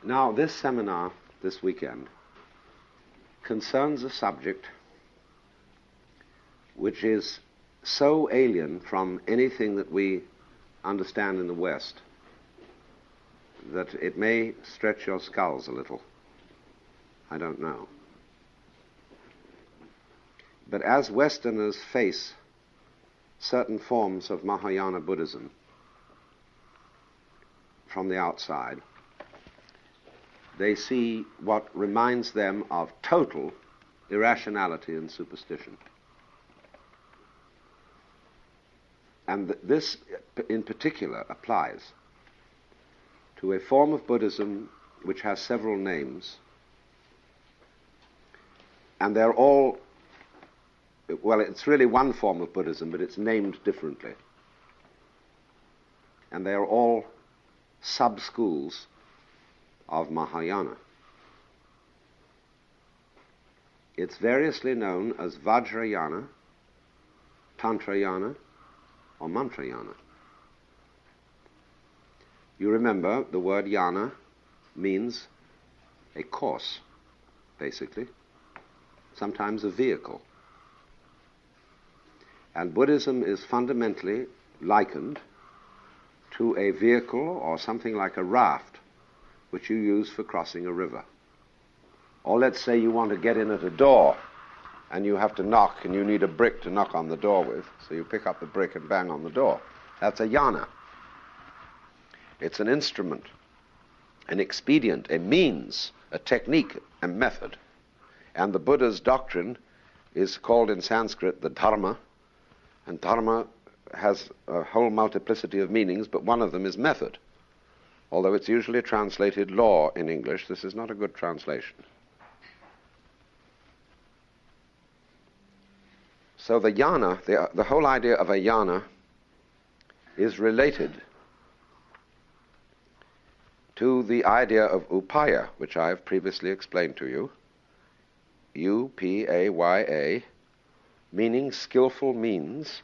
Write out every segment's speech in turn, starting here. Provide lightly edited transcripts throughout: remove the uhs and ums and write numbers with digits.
Now, this seminar this weekend concerns a subject which is so alien from anything that we understand in the West that it may stretch your skulls a little. I don't know. But as Westerners face certain forms of Mahayana Buddhism from the outside, they see what reminds them of total irrationality and superstition. And this, in particular, applies to a form of Buddhism which has several names, and they're all, well, it's really one form of Buddhism, but it's named differently. And they're all sub-schools of Mahayana. It's variously known as Vajrayana, Tantrayana, or Mantrayana. You remember the word yana means a course, basically, sometimes a vehicle. And Buddhism is fundamentally likened to a vehicle or something like a raft which you use for crossing a river. Or let's say you want to get in at a door and you have to knock and you need a brick to knock on the door with, so you pick up the brick and bang on the door. That's a yana. It's an instrument, an expedient, a means, a technique, a method. And the Buddha's doctrine is called in Sanskrit the dharma, and dharma has a whole multiplicity of meanings, but one of them is method. Although it's usually translated law in English, this is not a good translation. So the yana, the whole idea of a yana is related to the idea of upaya, which I have previously explained to you. U-P-A-Y-A, meaning skillful means,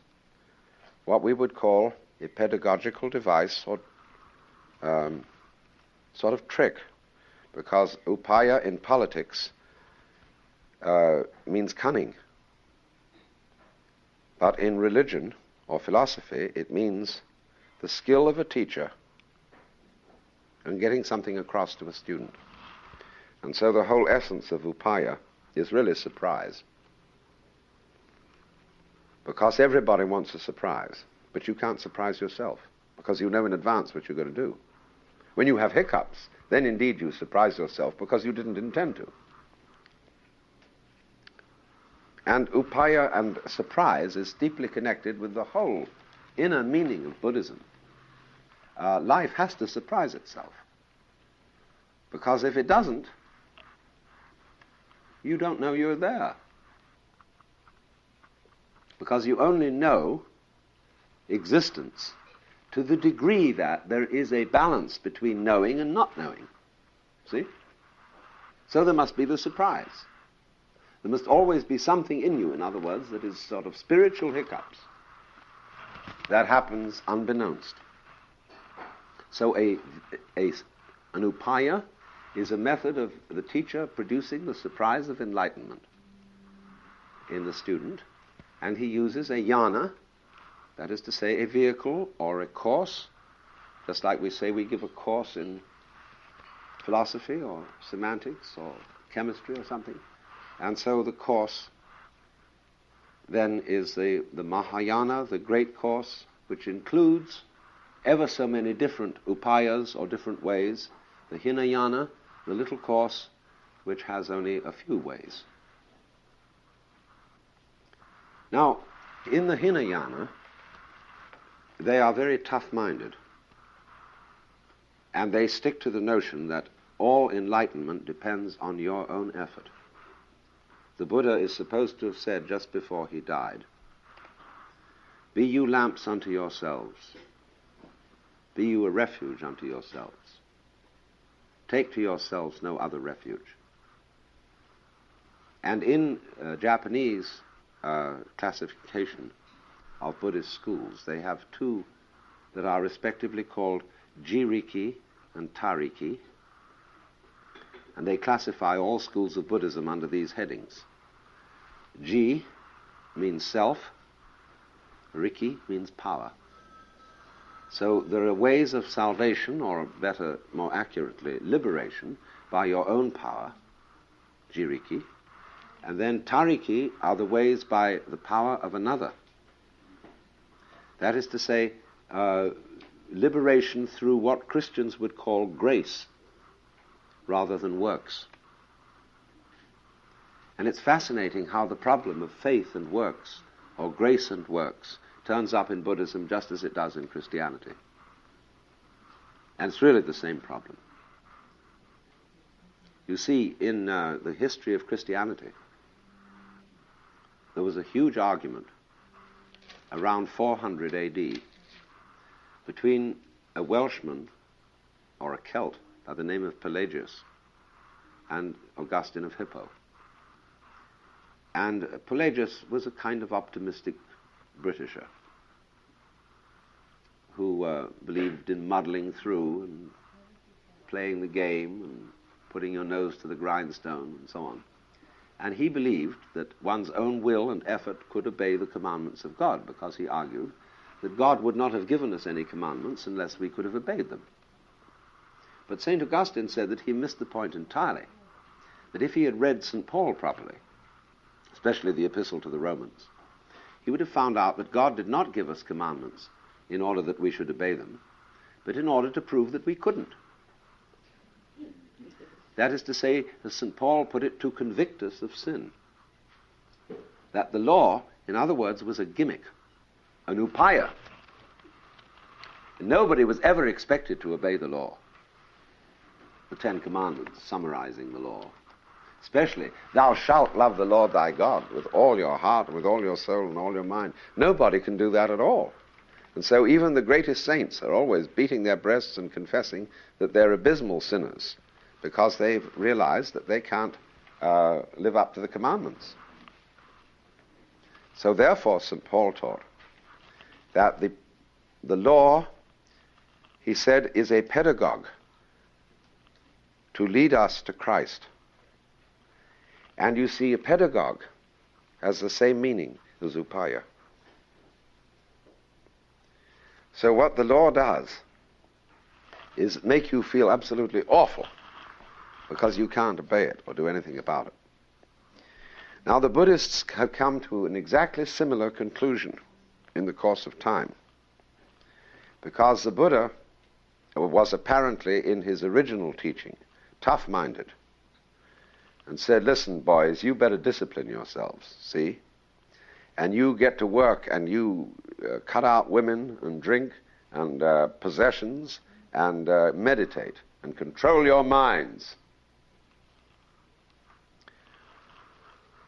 what we would call a pedagogical device or sort of trick, because upaya in politics means cunning. But in religion or philosophy, it means the skill of a teacher in getting something across to a student. And so the whole essence of upaya is really surprise. Because everybody wants a surprise, but you can't surprise yourself, because you know in advance what you're going to do. When you have hiccups, then indeed you surprise yourself because you didn't intend to. And upaya and surprise is deeply connected with the whole inner meaning of Buddhism. Life has to surprise itself. Because if it doesn't, you don't know you're there. Because you only know existence to the degree that there is a balance between knowing and not knowing. See? So there must be the surprise. There must always be something in you, in other words, that is sort of spiritual hiccups that happens unbeknownst. So an upaya is a method of the teacher producing the surprise of enlightenment in the student, and he uses a yana, that is to say a vehicle or a course, just like we say we give a course in philosophy or semantics or chemistry or something. And so the course then is the Mahayana, the great course, which includes ever so many different upayas or different ways, the Hinayana, the little course, which has only a few ways. Now, in the Hinayana, they are very tough-minded, and they stick to the notion that all enlightenment depends on your own effort. The Buddha is supposed to have said just before he died, "Be you lamps unto yourselves. Be you a refuge unto yourselves. Take to yourselves no other refuge." And in Japanese classification of Buddhist schools, they have two that are respectively called Jiriki and Tariki. And they classify all schools of Buddhism under these headings. Ji means self, Riki means power. So there are ways of salvation, or better, more accurately, liberation, by your own power, Jiriki, and then Tariki are the ways by the power of another. That is to say, liberation through what Christians would call grace, rather than works. And it's fascinating how the problem of faith and works, or grace and works, turns up in Buddhism just as it does in Christianity. And it's really the same problem. You see, in the history of Christianity, there was a huge argument around 400 AD between a Welshman, or a Celt, by the name of Pelagius, and Augustine of Hippo. And Pelagius was a kind of optimistic Britisher who believed in muddling through and playing the game and putting your nose to the grindstone and so on. And he believed that one's own will and effort could obey the commandments of God, because he argued that God would not have given us any commandments unless we could have obeyed them. But St. Augustine said that he missed the point entirely, that if he had read St. Paul properly, especially the Epistle to the Romans, he would have found out that God did not give us commandments in order that we should obey them, but in order to prove that we couldn't. That is to say, as St. Paul put it, to convict us of sin. That the law, in other words, was a gimmick, an upaya. Nobody was ever expected to obey the law. The Ten Commandments, summarizing the law. Especially, thou shalt love the Lord thy God with all your heart, with all your soul, and all your mind. Nobody can do that at all. And so even the greatest saints are always beating their breasts and confessing that they're abysmal sinners, because they've realized that they can't live up to the commandments. So therefore, St. Paul taught that the law, he said, is a pedagogue to lead us to Christ. And you see, a pedagogue has the same meaning as upaya. So what the law does is make you feel absolutely awful because you can't obey it or do anything about it. Now the Buddhists have come to an exactly similar conclusion in the course of time, because the Buddha was apparently, in his original teaching, tough-minded, and said, listen, boys, you better discipline yourselves, see? And you get to work and you cut out women and drink and possessions and meditate and control your minds.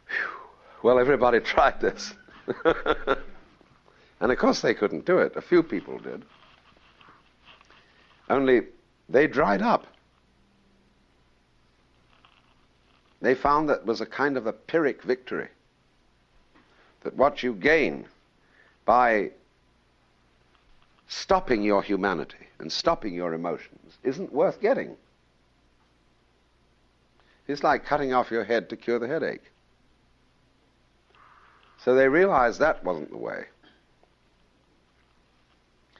Whew. Well, everybody tried this. And of course they couldn't do it. A few people did. Only they dried up. They found that it was a kind of a Pyrrhic victory. That what you gain by stopping your humanity and stopping your emotions isn't worth getting. It's like cutting off your head to cure the headache. So they realized that wasn't the way.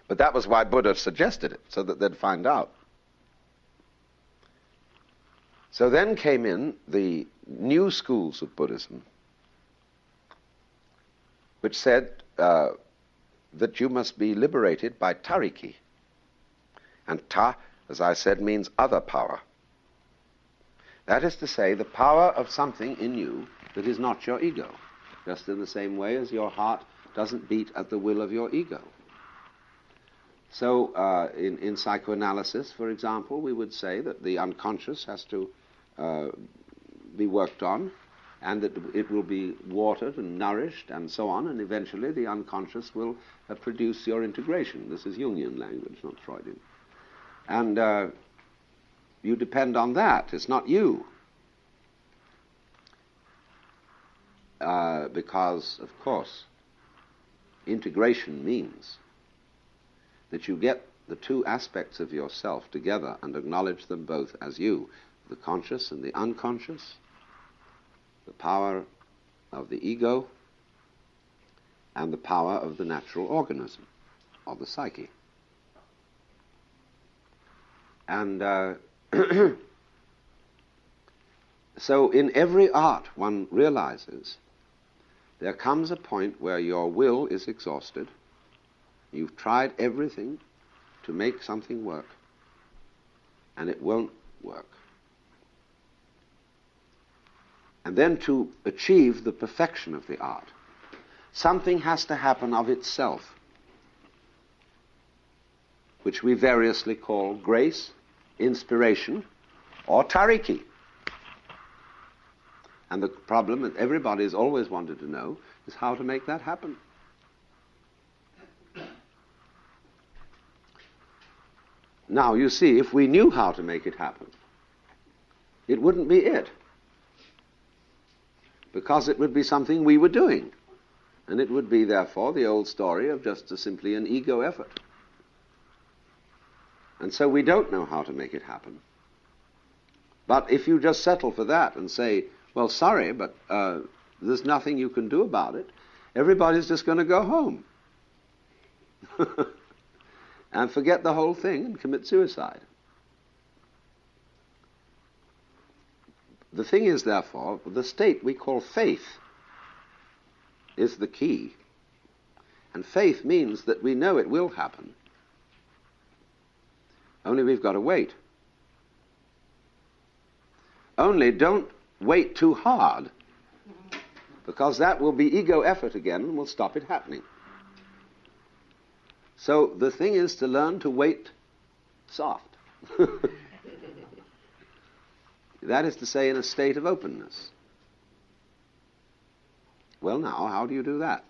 But that was why Buddha suggested it, so that they'd find out. So then came in the new schools of Buddhism, which said that you must be liberated by tariki. And ta, as I said, means other power. That is to say, the power of something in you that is not your ego, just in the same way as your heart doesn't beat at the will of your ego. So in psychoanalysis, for example, we would say that the unconscious has to be worked on, and that it will be watered and nourished and so on, and eventually the unconscious will produce your integration. This is Jungian language, not Freudian. And you depend on that. It's not you. Because, of course, integration means that you get the two aspects of yourself together and acknowledge them both as you. the conscious and the unconscious, the power of the ego, and the power of the natural organism, or the psyche. And so in every art one realizes there comes a point where your will is exhausted. You've tried everything to make something work, and it won't work. And then to achieve the perfection of the art, something has to happen of itself, which we variously call grace, inspiration, or tariki. And the problem that everybody's always wanted to know is how to make that happen. Now, you see, if we knew how to make it happen, it wouldn't be it. Because it would be something we were doing. And it would be, therefore, the old story of just simply an ego effort. And so we don't know how to make it happen. But if you just settle for that and say, well, sorry, but there's nothing you can do about it, everybody's just going to go home. And forget the whole thing and commit suicide. The thing is, therefore, the state we call faith is the key. And faith means that we know it will happen. Only we've got to wait. Only don't wait too hard, because that will be ego effort again and will stop it happening. So the thing is to learn to wait soft. That is to say, in a state of openness. Well, now, how do you do that?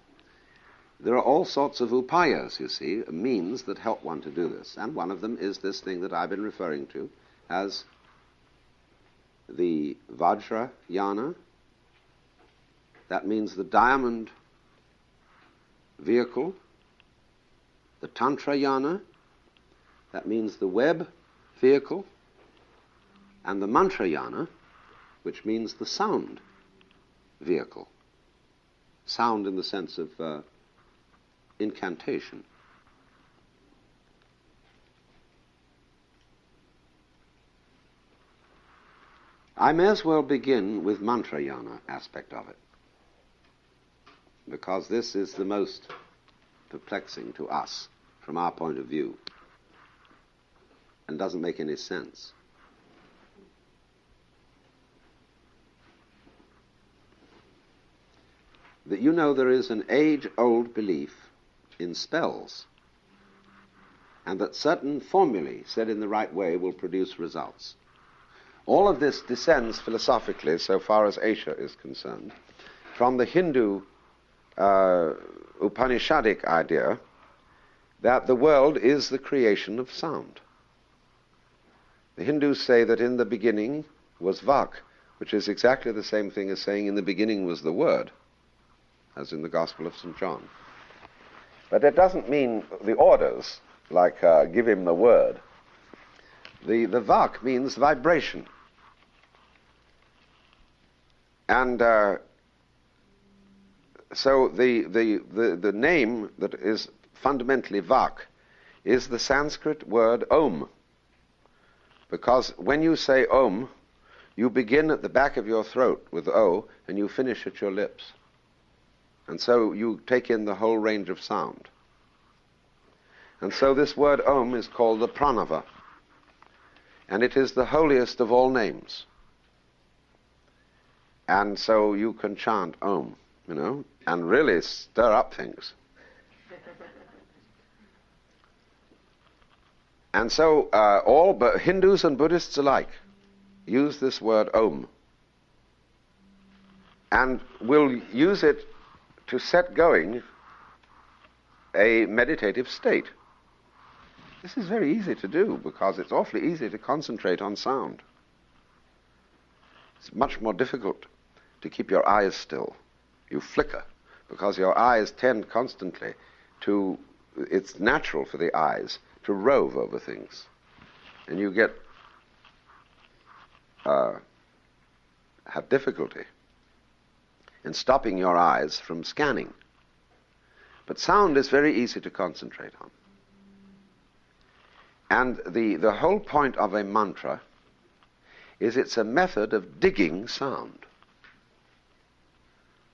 There are all sorts of upayas, you see, means that help one to do this. And one of them is this thing that I've been referring to as the Vajrayana. That means the diamond vehicle. The Tantrayana. That means the web vehicle. And the Mantrayana, which means the sound vehicle. Sound in the sense of incantation. I may as well begin with Mantrayana aspect of it, because this is the most perplexing to us from our point of view and doesn't make any sense. That you know there is an age-old belief in spells, and that certain formulae said in the right way will produce results. All of this descends philosophically, so far as Asia is concerned, from the Hindu Upanishadic idea that the world is the creation of sound. The Hindus say that in the beginning was Vak, which is exactly the same thing as saying in the beginning was the Word, as in the Gospel of St. John. But that doesn't mean the orders, like give him the word. The Vak means vibration. And so the name that is fundamentally Vak is the Sanskrit word Om. Because when you say Om, you begin at the back of your throat with O, and you finish at your lips. And so you take in the whole range of sound. And so this word Om is called the Pranava. And it is the holiest of all names. And so you can chant Om, and really stir up things. And so all Hindus and Buddhists alike use this word Om. And will use it to set going a meditative state. This is very easy to do because it's awfully easy to concentrate on sound. It's much more difficult to keep your eyes still. You flicker because your eyes tend constantly to, it's natural for the eyes to rove over things. And you get have difficulty in stopping your eyes from scanning. But sound is very easy to concentrate on. And the whole point of a mantra is it's a method of digging sound.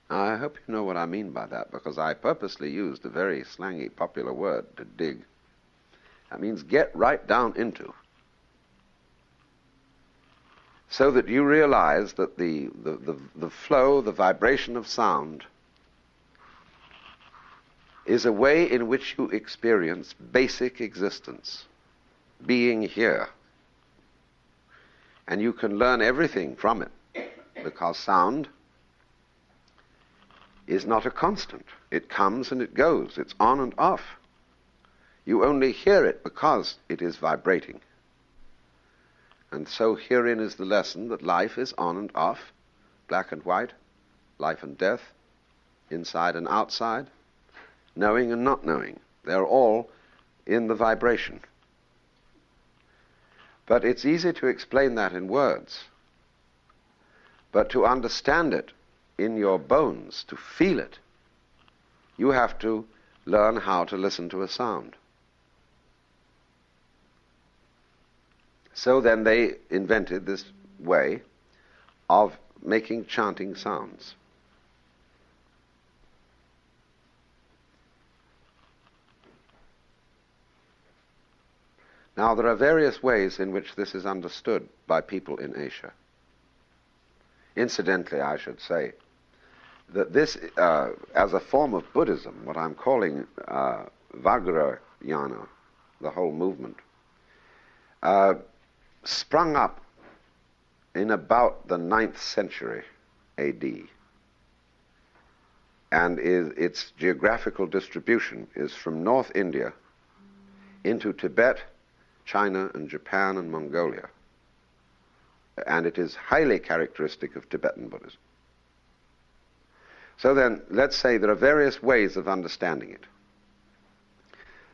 Now, I hope you know what I mean by that, because I purposely used a very slangy, popular word, to dig. That means get right down into. So that you realize that the flow, the vibration of sound is a way in which you experience basic existence, being here. And you can learn everything from it, because sound is not a constant. It comes and it goes. It's on and off. You only hear it because it is vibrating. And so herein is the lesson that life is on and off, black and white, life and death, inside and outside, knowing and not knowing. They're all in the vibration. But it's easy to explain that in words. But to understand it in your bones, to feel it, you have to learn how to listen to a sound. So then they invented this way of making chanting sounds. Now, there are various ways in which this is understood by people in Asia. Incidentally, I should say that this, as a form of Buddhism, what I'm calling Vajrayana, the whole movement, sprung up in about the 9th century AD. And its geographical distribution is from North India into Tibet, China and Japan and Mongolia. And it is highly characteristic of Tibetan Buddhism. So then, let's say there are various ways of understanding it.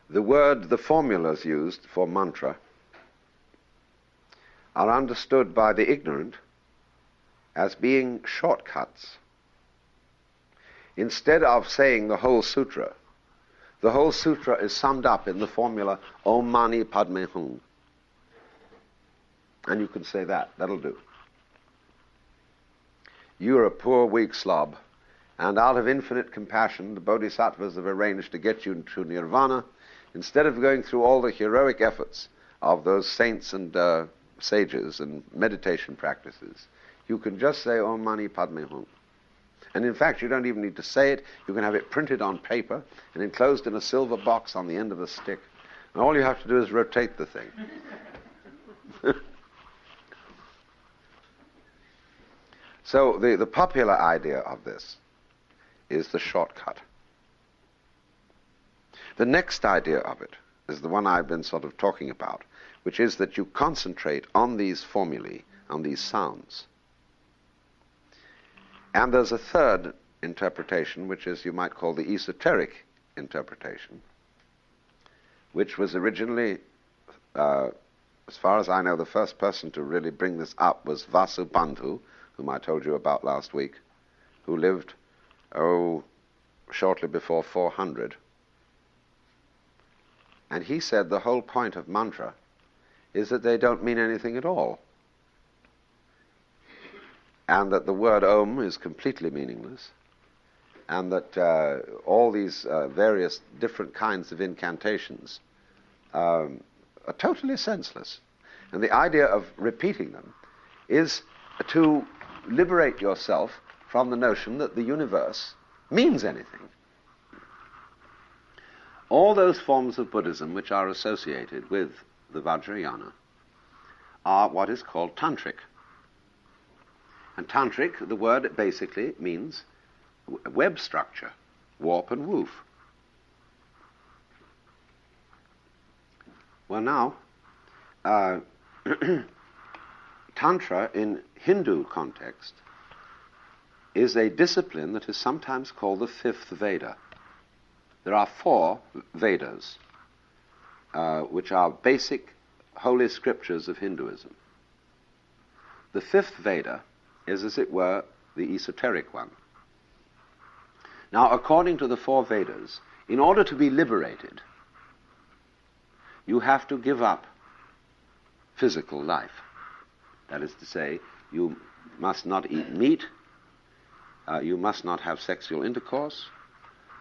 The formulas used for mantra are understood by the ignorant as being shortcuts. Instead of saying the whole sutra is summed up in the formula Om Mani Padme Hum. And you can say that. That'll do. You're a poor, weak slob, and out of infinite compassion, the bodhisattvas have arranged to get you to Nirvana. Instead of going through all the heroic efforts of those saints and sages and meditation practices, you can just say Om Mani Padme Hum. And in fact, you don't even need to say it. You can have it printed on paper and enclosed in a silver box on the end of a stick. And all you have to do is rotate the thing. So the popular idea of this is the shortcut. The next idea of it is the one I've been sort of talking about, which is that you concentrate on these formulae, on these sounds. And there's a third interpretation, which is, you might call, the esoteric interpretation, which was originally, as far as I know, the first person to really bring this up was Vasubandhu, whom I told you about last week, who lived, shortly before 400. And he said the whole point of mantra is that they don't mean anything at all. And that the word Om is completely meaningless. And that all these various different kinds of incantations are totally senseless. And the idea of repeating them is to liberate yourself from the notion that the universe means anything. All those forms of Buddhism which are associated with the Vajrayana are what is called Tantric. And Tantric, the word basically means web structure, warp and woof. Well now, Tantra in Hindu context is a discipline that is sometimes called the fifth Veda. There are 4 Vedas, which are basic holy scriptures of Hinduism. The fifth Veda is, as it were, the esoteric one. Now, according to the four Vedas, in order to be liberated, you have to give up physical life. That is to say, you must not eat meat, you must not have sexual intercourse,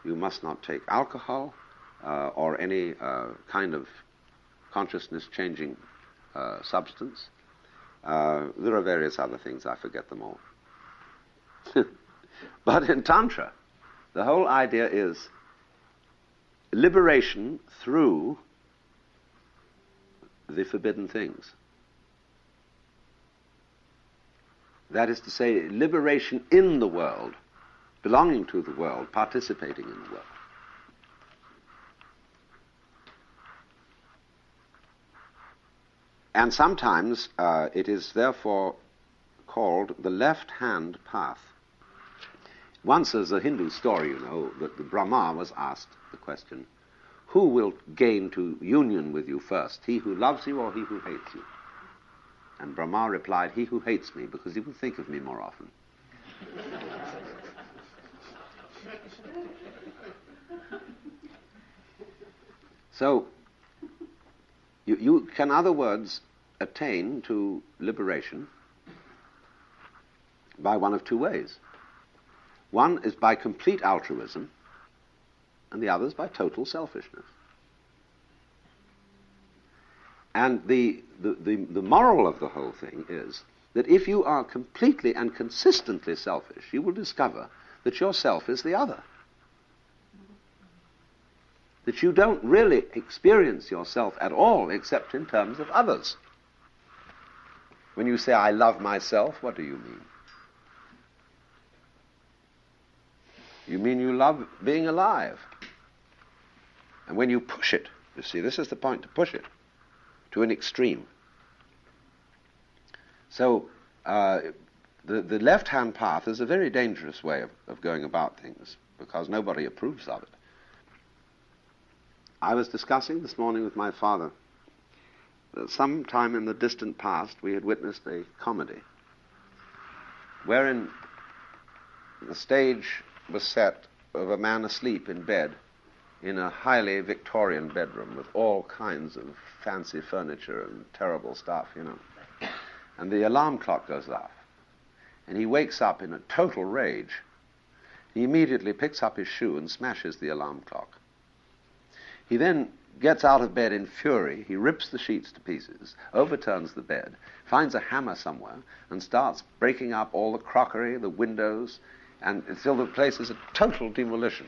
you must not take alcohol or any kind of consciousness-changing substance. There are various other things, I forget them all. But in Tantra, the whole idea is liberation through the forbidden things. That is to say, liberation in the world, belonging to the world, participating in the world. And sometimes it is therefore called the left-hand path. Once, as a Hindu story, you know, that the Brahma was asked the question, who will gain to union with you first, he who loves you or he who hates you? And Brahma replied, he who hates me, because he will think of me more often. So, you can, in other words, attain to liberation by one of two ways. One is by complete altruism, and the other is by total selfishness. And the moral of the whole thing is that if you are completely and consistently selfish, you will discover that yourself is the other. That you don't really experience yourself at all except in terms of others. When you say, I love myself, what do you mean? You mean you love being alive. And when you push it, you see, this is the point, to push it to an extreme. So the left-hand path is a very dangerous way of going about things, because nobody approves of it. I was discussing this morning with my father that sometime in the distant past we had witnessed a comedy wherein the stage was set of a man asleep in bed in a highly Victorian bedroom with all kinds of fancy furniture and terrible stuff, you know. And the alarm clock goes off. And he wakes up in a total rage. He immediately picks up his shoe and smashes the alarm clock. He then gets out of bed in fury. He rips the sheets to pieces, overturns the bed, finds a hammer somewhere, and starts breaking up all the crockery, the windows, and until the place is a total demolition.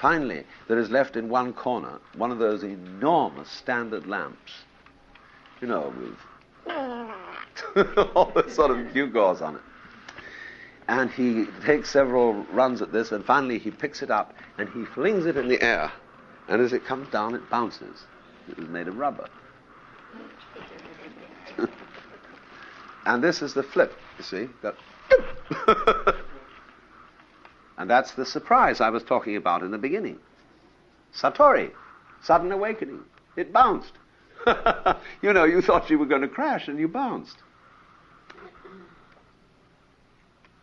Finally, there is left in one corner one of those enormous standard lamps, you know, with all this sort of gewgaws on it. And he takes several runs at this, and finally he picks it up and he flings it in the air. And as it comes down, it bounces. It was made of rubber. And this is the flip, you see. And that's the surprise I was talking about in the beginning. Satori, sudden awakening. It bounced. You know, you thought you were going to crash and you bounced.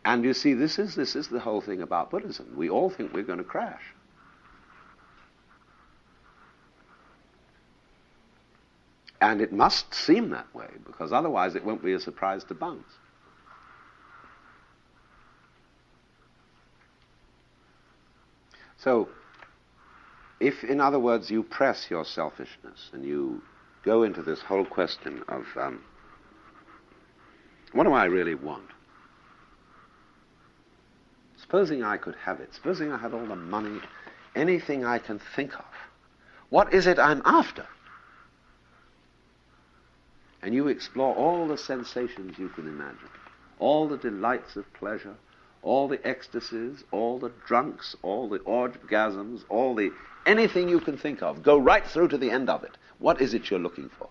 And you see, this is the whole thing about Buddhism. We all think we're going to crash. And it must seem that way, because otherwise it won't be a surprise to bounce. So, if, in other words, you press your selfishness and you go into this whole question of what do I really want? Supposing I could have it, supposing I had all the money, anything I can think of, what is it I'm after? And you explore all the sensations you can imagine, all the delights of pleasure, all the ecstasies, all the drunks, all the orgasms, anything you can think of. Go right through to the end of it. What is it you're looking for?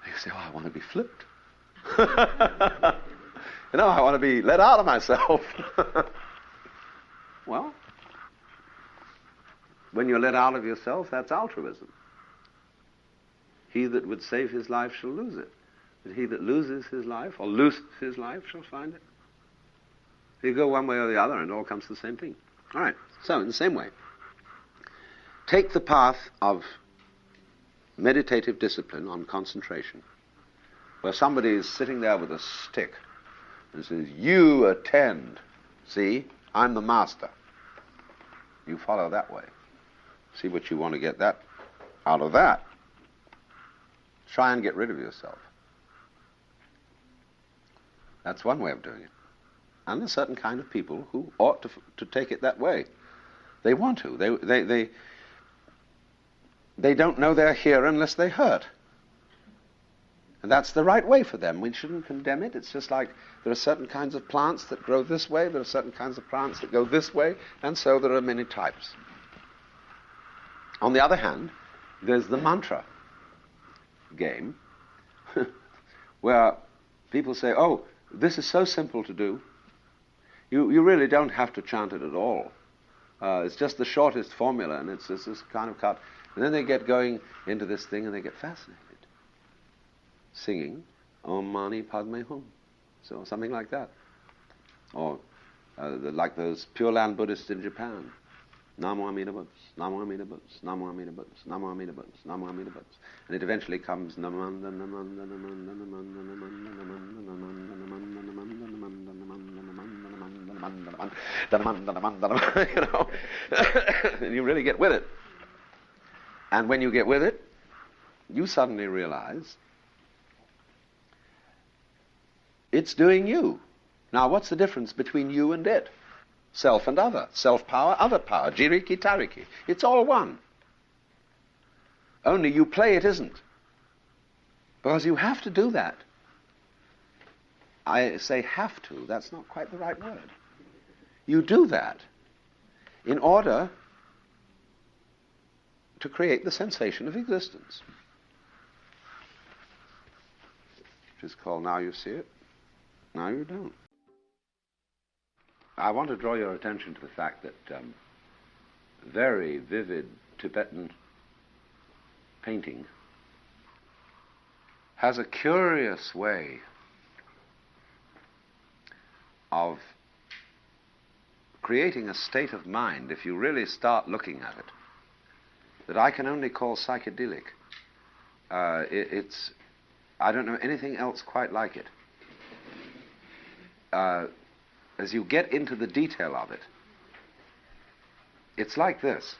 You say, I want to be flipped. You know, I want to be let out of myself. Well, when you're let out of yourself, that's altruism. He that would save his life shall lose it. that he that loses his life, or looses his life, shall find it. You go one way or the other, and it all comes to the same thing. All right, so in the same way, take the path of meditative discipline on concentration, where somebody is sitting there with a stick and says, you attend, see, I'm the master. You follow that way. See what you want to get that out of that. Try and get rid of yourself. That's one way of doing it. And there's certain kind of people who ought to take it that way. They want to. They don't know they're here unless they hurt. And that's the right way for them. We shouldn't condemn it. It's just like there are certain kinds of plants that grow this way, there are certain kinds of plants that go this way, and so there are many types. On the other hand, there's the mantra game, where people say, oh, this is so simple to do. You really don't have to chant it at all. It's just the shortest formula, and it's this kind of cut. And then they get going into this thing, and they get fascinated. Singing Om Mani Padme Hum, so something like that, or like those Pure Land Buddhists in Japan, Namo Amida Butts, Namo Amida Butts, Namo Amida Butts, Namo Amida Butts, Namo Amida Butts, and it eventually comes Namanda Namanda Namanda Namanda Namanda Namanda Namanda, you know, and you really get with it. And when you get with it, you suddenly realize it's doing you. Now, what's the difference between you and it? Self and other. Self-power, other power. Jiriki, tariki. It's all one. Only you play it isn't. Because you have to do that. I say have to. That's not quite the right word. You do that in order to create the sensation of existence, which is called now you see it, now you don't. I want to draw your attention to the fact that very vivid Tibetan painting has a curious way of creating a state of mind, if you really start looking at it, that I can only call psychedelic. It's I don't know anything else quite like it. As you get into the detail of it, it's like this.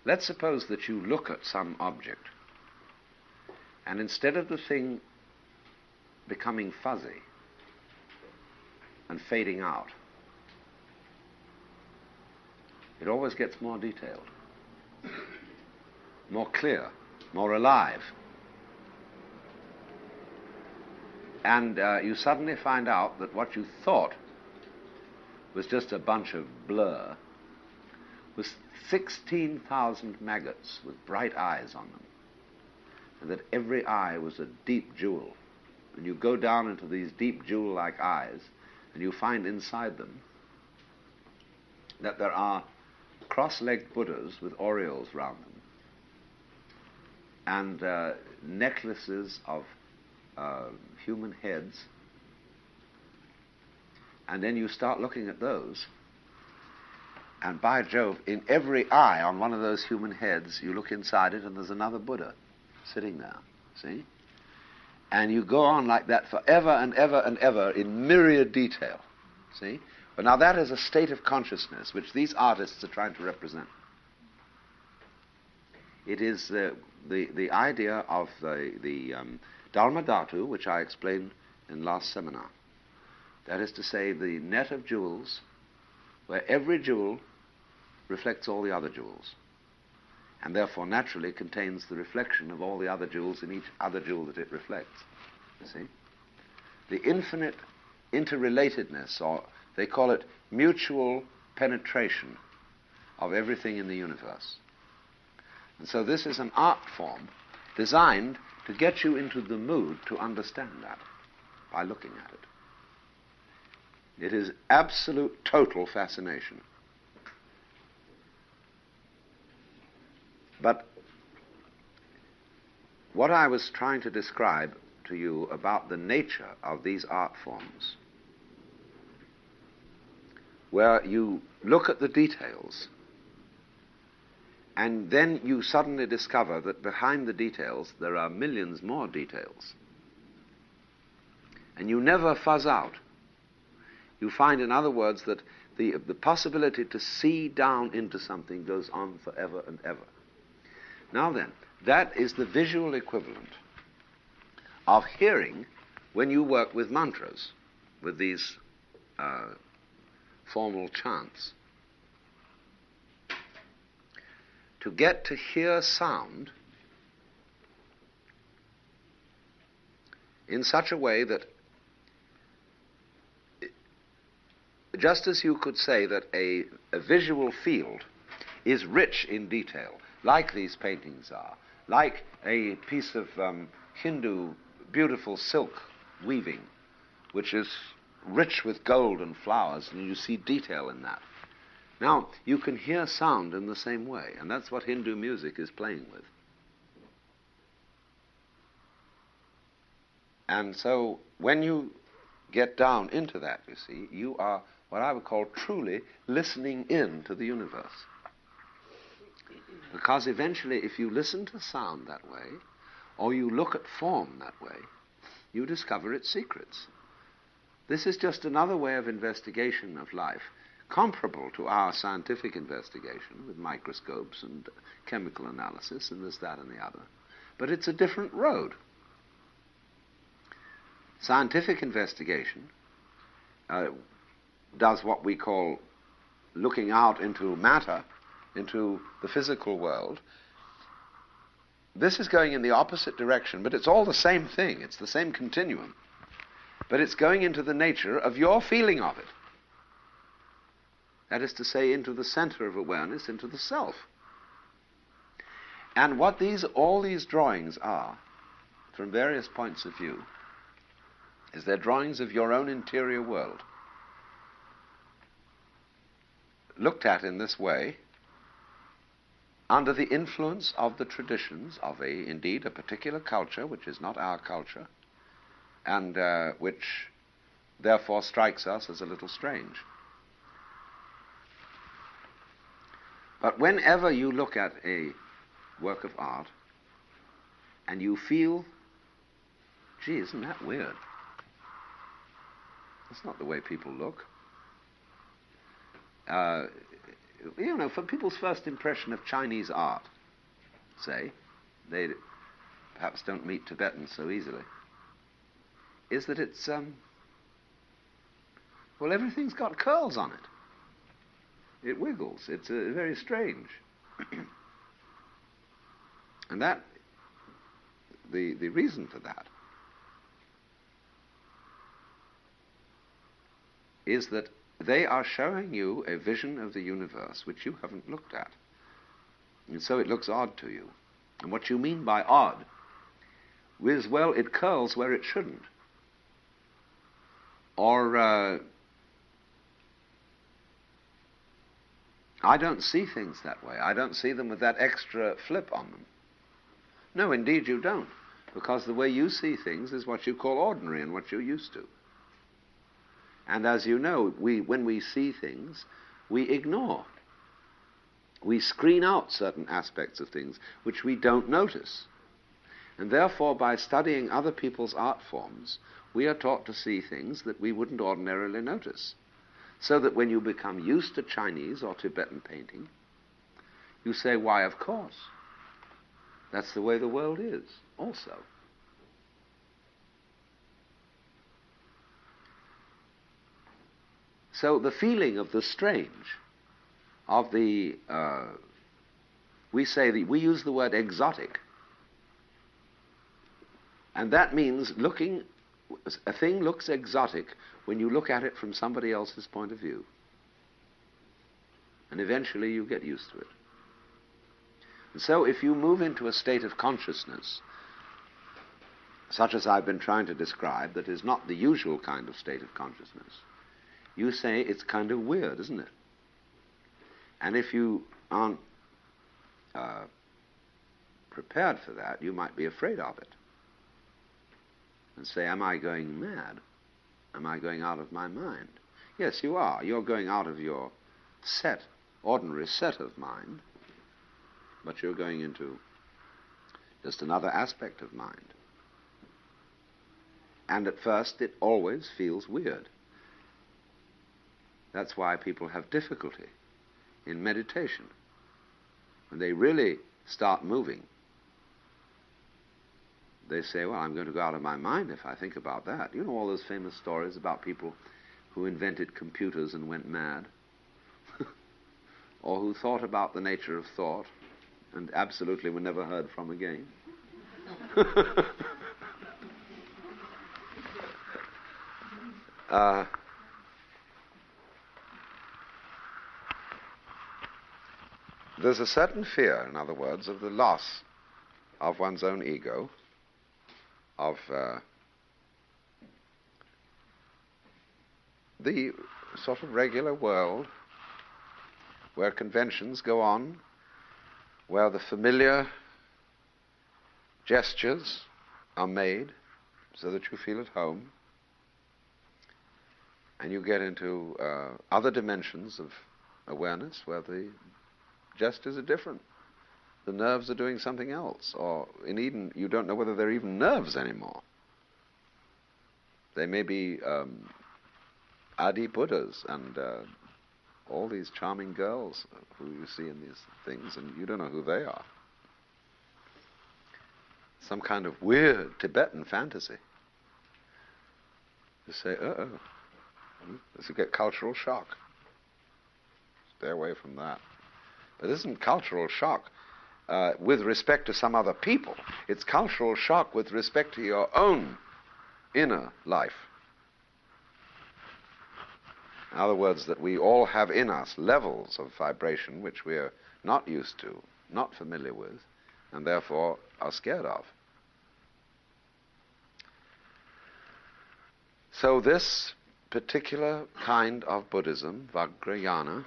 Let's suppose that you look at some object, and instead of the thing becoming fuzzy and fading out, it always gets more detailed, more clear, more alive. And you suddenly find out that what you thought was just a bunch of blur was 16,000 maggots with bright eyes on them, and that every eye was a deep jewel. And you go down into these deep jewel-like eyes, and you find inside them that there are cross-legged Buddhas with aureoles round them, and necklaces of human heads. And then you start looking at those, and by Jove, in every eye on one of those human heads, you look inside it and there's another Buddha sitting there, see? And you go on like that forever and ever and ever in myriad detail, see? But now that is a state of consciousness which these artists are trying to represent. It is the idea of the Dharma Dhatu, which I explained in last seminar. That is to say, the net of jewels, where every jewel reflects all the other jewels, and therefore naturally contains the reflection of all the other jewels in each other jewel that it reflects. You see? The infinite interrelatedness, or they call it mutual penetration of everything in the universe. And so this is an art form designed to get you into the mood to understand that by looking at it. It is absolute, total fascination. But what I was trying to describe to you about the nature of these art forms, where you look at the details, and then you suddenly discover that behind the details there are millions more details. And you never fuzz out. You find, in other words, that the possibility to see down into something goes on forever and ever. Now then, that is the visual equivalent of hearing when you work with mantras, with these formal chants. To get to hear sound in such a way that, just as you could say that a visual field is rich in detail, like these paintings are, like a piece of Hindu beautiful silk weaving, which is rich with gold and flowers, and you see detail in that. Now, you can hear sound in the same way, and that's what Hindu music is playing with. And so, when you get down into that, you see, you are what I would call truly listening in to the universe. Because eventually, if you listen to sound that way, or you look at form that way, you discover its secrets. This is just another way of investigation of life, comparable to our scientific investigation with microscopes and chemical analysis and this, that, and the other. But it's a different road. Scientific investigation does what we call looking out into matter, into the physical world. This is going in the opposite direction, but it's all the same thing. It's the same continuum. But it's going into the nature of your feeling of it. That is to say, into the center of awareness, into the self. And what all these drawings are, from various points of view, is they're drawings of your own interior world. Looked at in this way, under the influence of the traditions of indeed a particular culture, which is not our culture, and which therefore strikes us as a little strange. But whenever you look at a work of art and you feel, gee, isn't that weird? That's not the way people look. For people's first impression of Chinese art, say, they perhaps don't meet Tibetans so easily, is that it's, everything's got curls on it. It wiggles. It's very strange. And that, the reason for that is that they are showing you a vision of the universe which you haven't looked at. And so it looks odd to you. And what you mean by odd is, well, it curls where it shouldn't. Or I don't see things that way. I don't see them with that extra flip on them. No, indeed you don't. Because the way you see things is what you call ordinary and what you're used to. And as you know, when we see things, we ignore. We screen out certain aspects of things which we don't notice. And therefore, by studying other people's art forms, we are taught to see things that we wouldn't ordinarily notice. So that when you become used to Chinese or Tibetan painting, you say, why, of course. That's the way the world is, also. So the feeling of the strange, of the, we use the word exotic. And that means a thing looks exotic when you look at it from somebody else's point of view. And eventually you get used to it. And so if you move into a state of consciousness, such as I've been trying to describe, that is not the usual kind of state of consciousness, you say it's kind of weird, isn't it? And if you aren't prepared for that, you might be afraid of it and say, am I going mad? Am I going out of my mind? Yes, you are. You're going out of your ordinary set of mind, but you're going into just another aspect of mind. And at first it always feels weird. That's why people have difficulty in meditation. When they really start moving, they say, well, I'm going to go out of my mind if I think about that. You know all those famous stories about people who invented computers and went mad, or who thought about the nature of thought and absolutely were never heard from again. There's a certain fear, in other words, of the loss of one's own ego, of the sort of regular world where conventions go on, where the familiar gestures are made so that you feel at home, and you get into other dimensions of awareness where the gestures are different. The nerves are doing something else, or in Eden you don't know whether they're even nerves anymore. They may be Adi Buddhas and all these charming girls who you see in these things, and you don't know who they are. Some kind of weird Tibetan fantasy. You say, this will get cultural shock. Stay away from that. But it isn't cultural shock with respect to some other people. It's cultural shock with respect to your own inner life. In other words, that we all have in us levels of vibration which we're not used to, not familiar with, and therefore are scared of. So this particular kind of Buddhism, Vajrayana,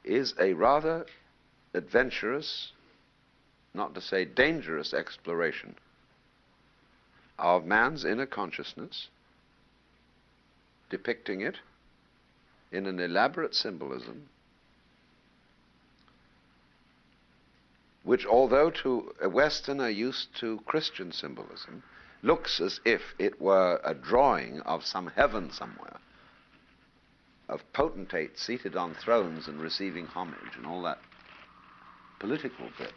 is a rather adventurous, not to say dangerous, exploration of man's inner consciousness, depicting it in an elaborate symbolism, which, although to a Westerner used to Christian symbolism, looks as if it were a drawing of some heaven somewhere, of potentates seated on thrones and receiving homage and all that political bit.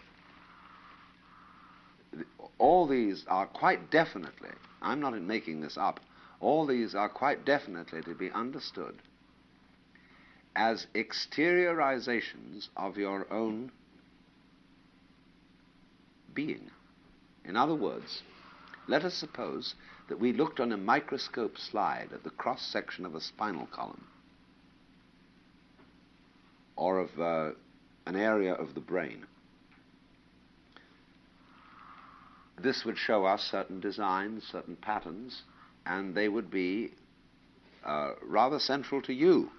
All these are quite definitely, I'm not making this up, all these are quite definitely to be understood as exteriorizations of your own being. In other words, let us suppose that we looked on a microscope slide at the cross-section of a spinal column, or of an area of the brain. This would show us certain designs, certain patterns, and they would be rather central to you.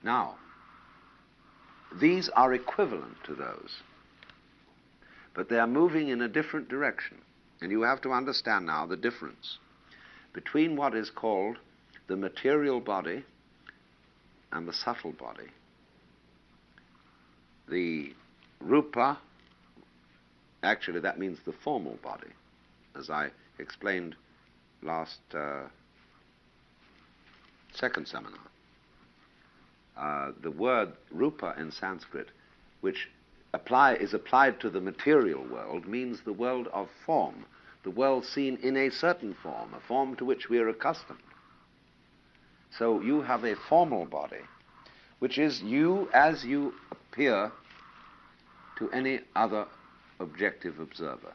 Now, these are equivalent to those, but they are moving in a different direction, and you have to understand now the difference between what is called the material body and the subtle body. The rupa, actually that means the formal body, as I explained last second seminar. The word rupa in Sanskrit, which is applied to the material world, means the world of form, the world seen in a certain form, a form to which we are accustomed. So you have a formal body, which is you as you appear to any other objective observer.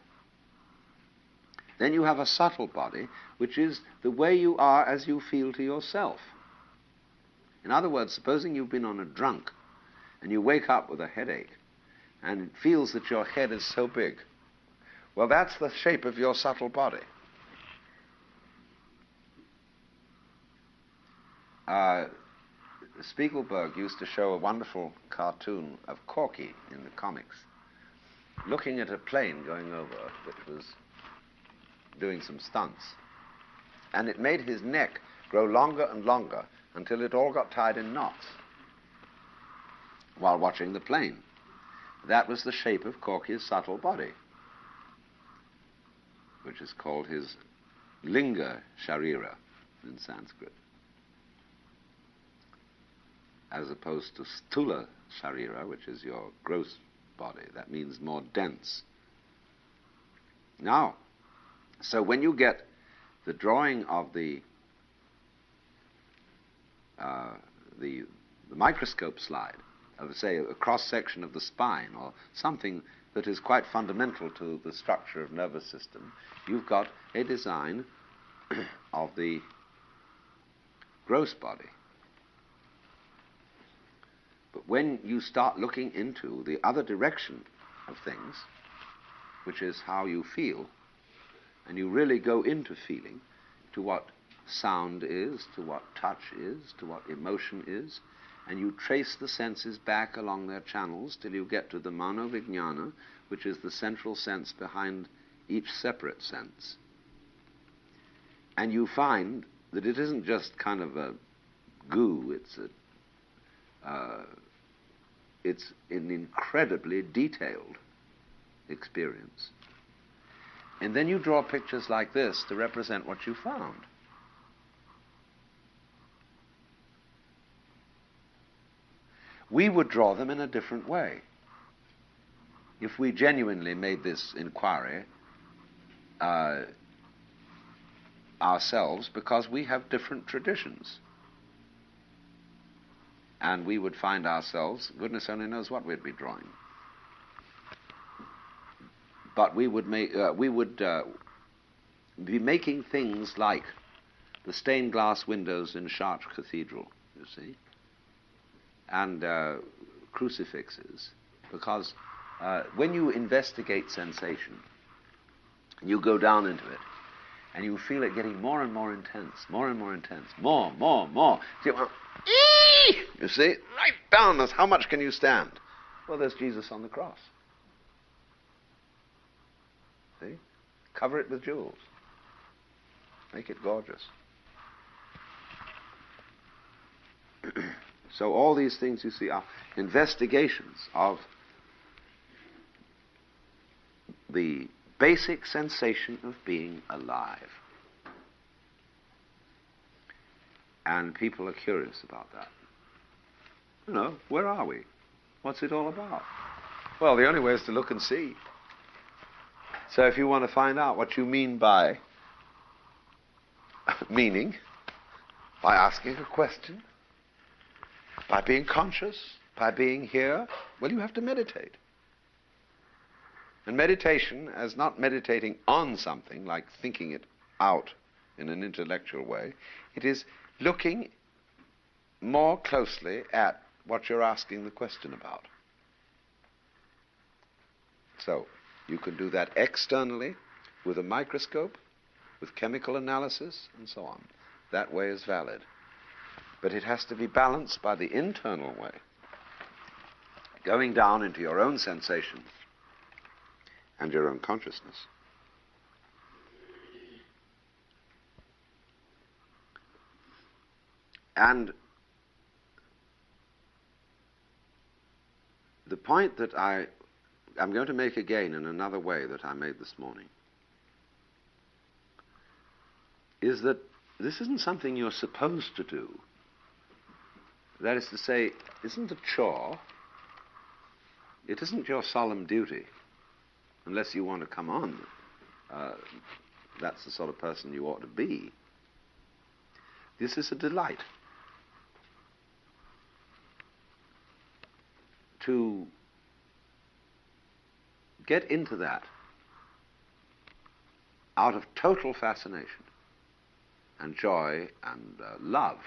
Then you have a subtle body, which is the way you are as you feel to yourself. In other words, supposing you've been on a drunk and you wake up with a headache and it feels that your head is so big. Well, that's the shape of your subtle body. Spiegelberg used to show a wonderful cartoon of Corky in the comics, looking at a plane going over, which was doing some stunts. And it made his neck grow longer and longer until it all got tied in knots while watching the plane. That was the shape of Corky's subtle body, which is called his linga sharira in Sanskrit, as opposed to sthula sharira, which is your gross body. That means more dense. Now, so when you get the drawing of the microscope slide of, say, a cross-section of the spine or something that is quite fundamental to the structure of nervous system, you've got a design of the gross body. But when you start looking into the other direction of things, which is how you feel, and you really go into feeling, to what sound is, to what touch is, to what emotion is, and you trace the senses back along their channels till you get to the manovijnana, which is the central sense behind each separate sense. And you find that it isn't just kind of a goo, it's an incredibly detailed experience. And then you draw pictures like this to represent what you found. We would draw them in a different way if we genuinely made this inquiry ourselves, because we have different traditions. And we would find ourselves, goodness only knows what we'd be drawing. But we would be making things like the stained glass windows in Chartres Cathedral, you see, and crucifixes, because when you investigate sensation, you go down into it, and you feel it getting more and more intense, more and more intense, more. You see, right down. How much can you stand? Well, there's Jesus on the cross. See? Cover it with jewels. Make it gorgeous. So all these things, you see, are investigations of the basic sensation of being alive. And people are curious about that. You know, where are we? What's it all about? Well, the only way is to look and see. So if you want to find out what you mean by meaning, by asking a question, by being conscious, by being here, well, you have to meditate. And meditation, as not meditating on something, like thinking it out in an intellectual way, it is looking more closely at what you're asking the question about. So, you can do that externally, with a microscope, with chemical analysis, and so on. That way is valid. But it has to be balanced by the internal way, going down into your own sensations and your own consciousness. And the point that I'm going to make again in another way that I made this morning is that this isn't something you're supposed to do. That is to say, it isn't a chore. It isn't your solemn duty, unless you want to come on. That's the sort of person you ought to be. This is a delight. To get into that out of total fascination and joy and love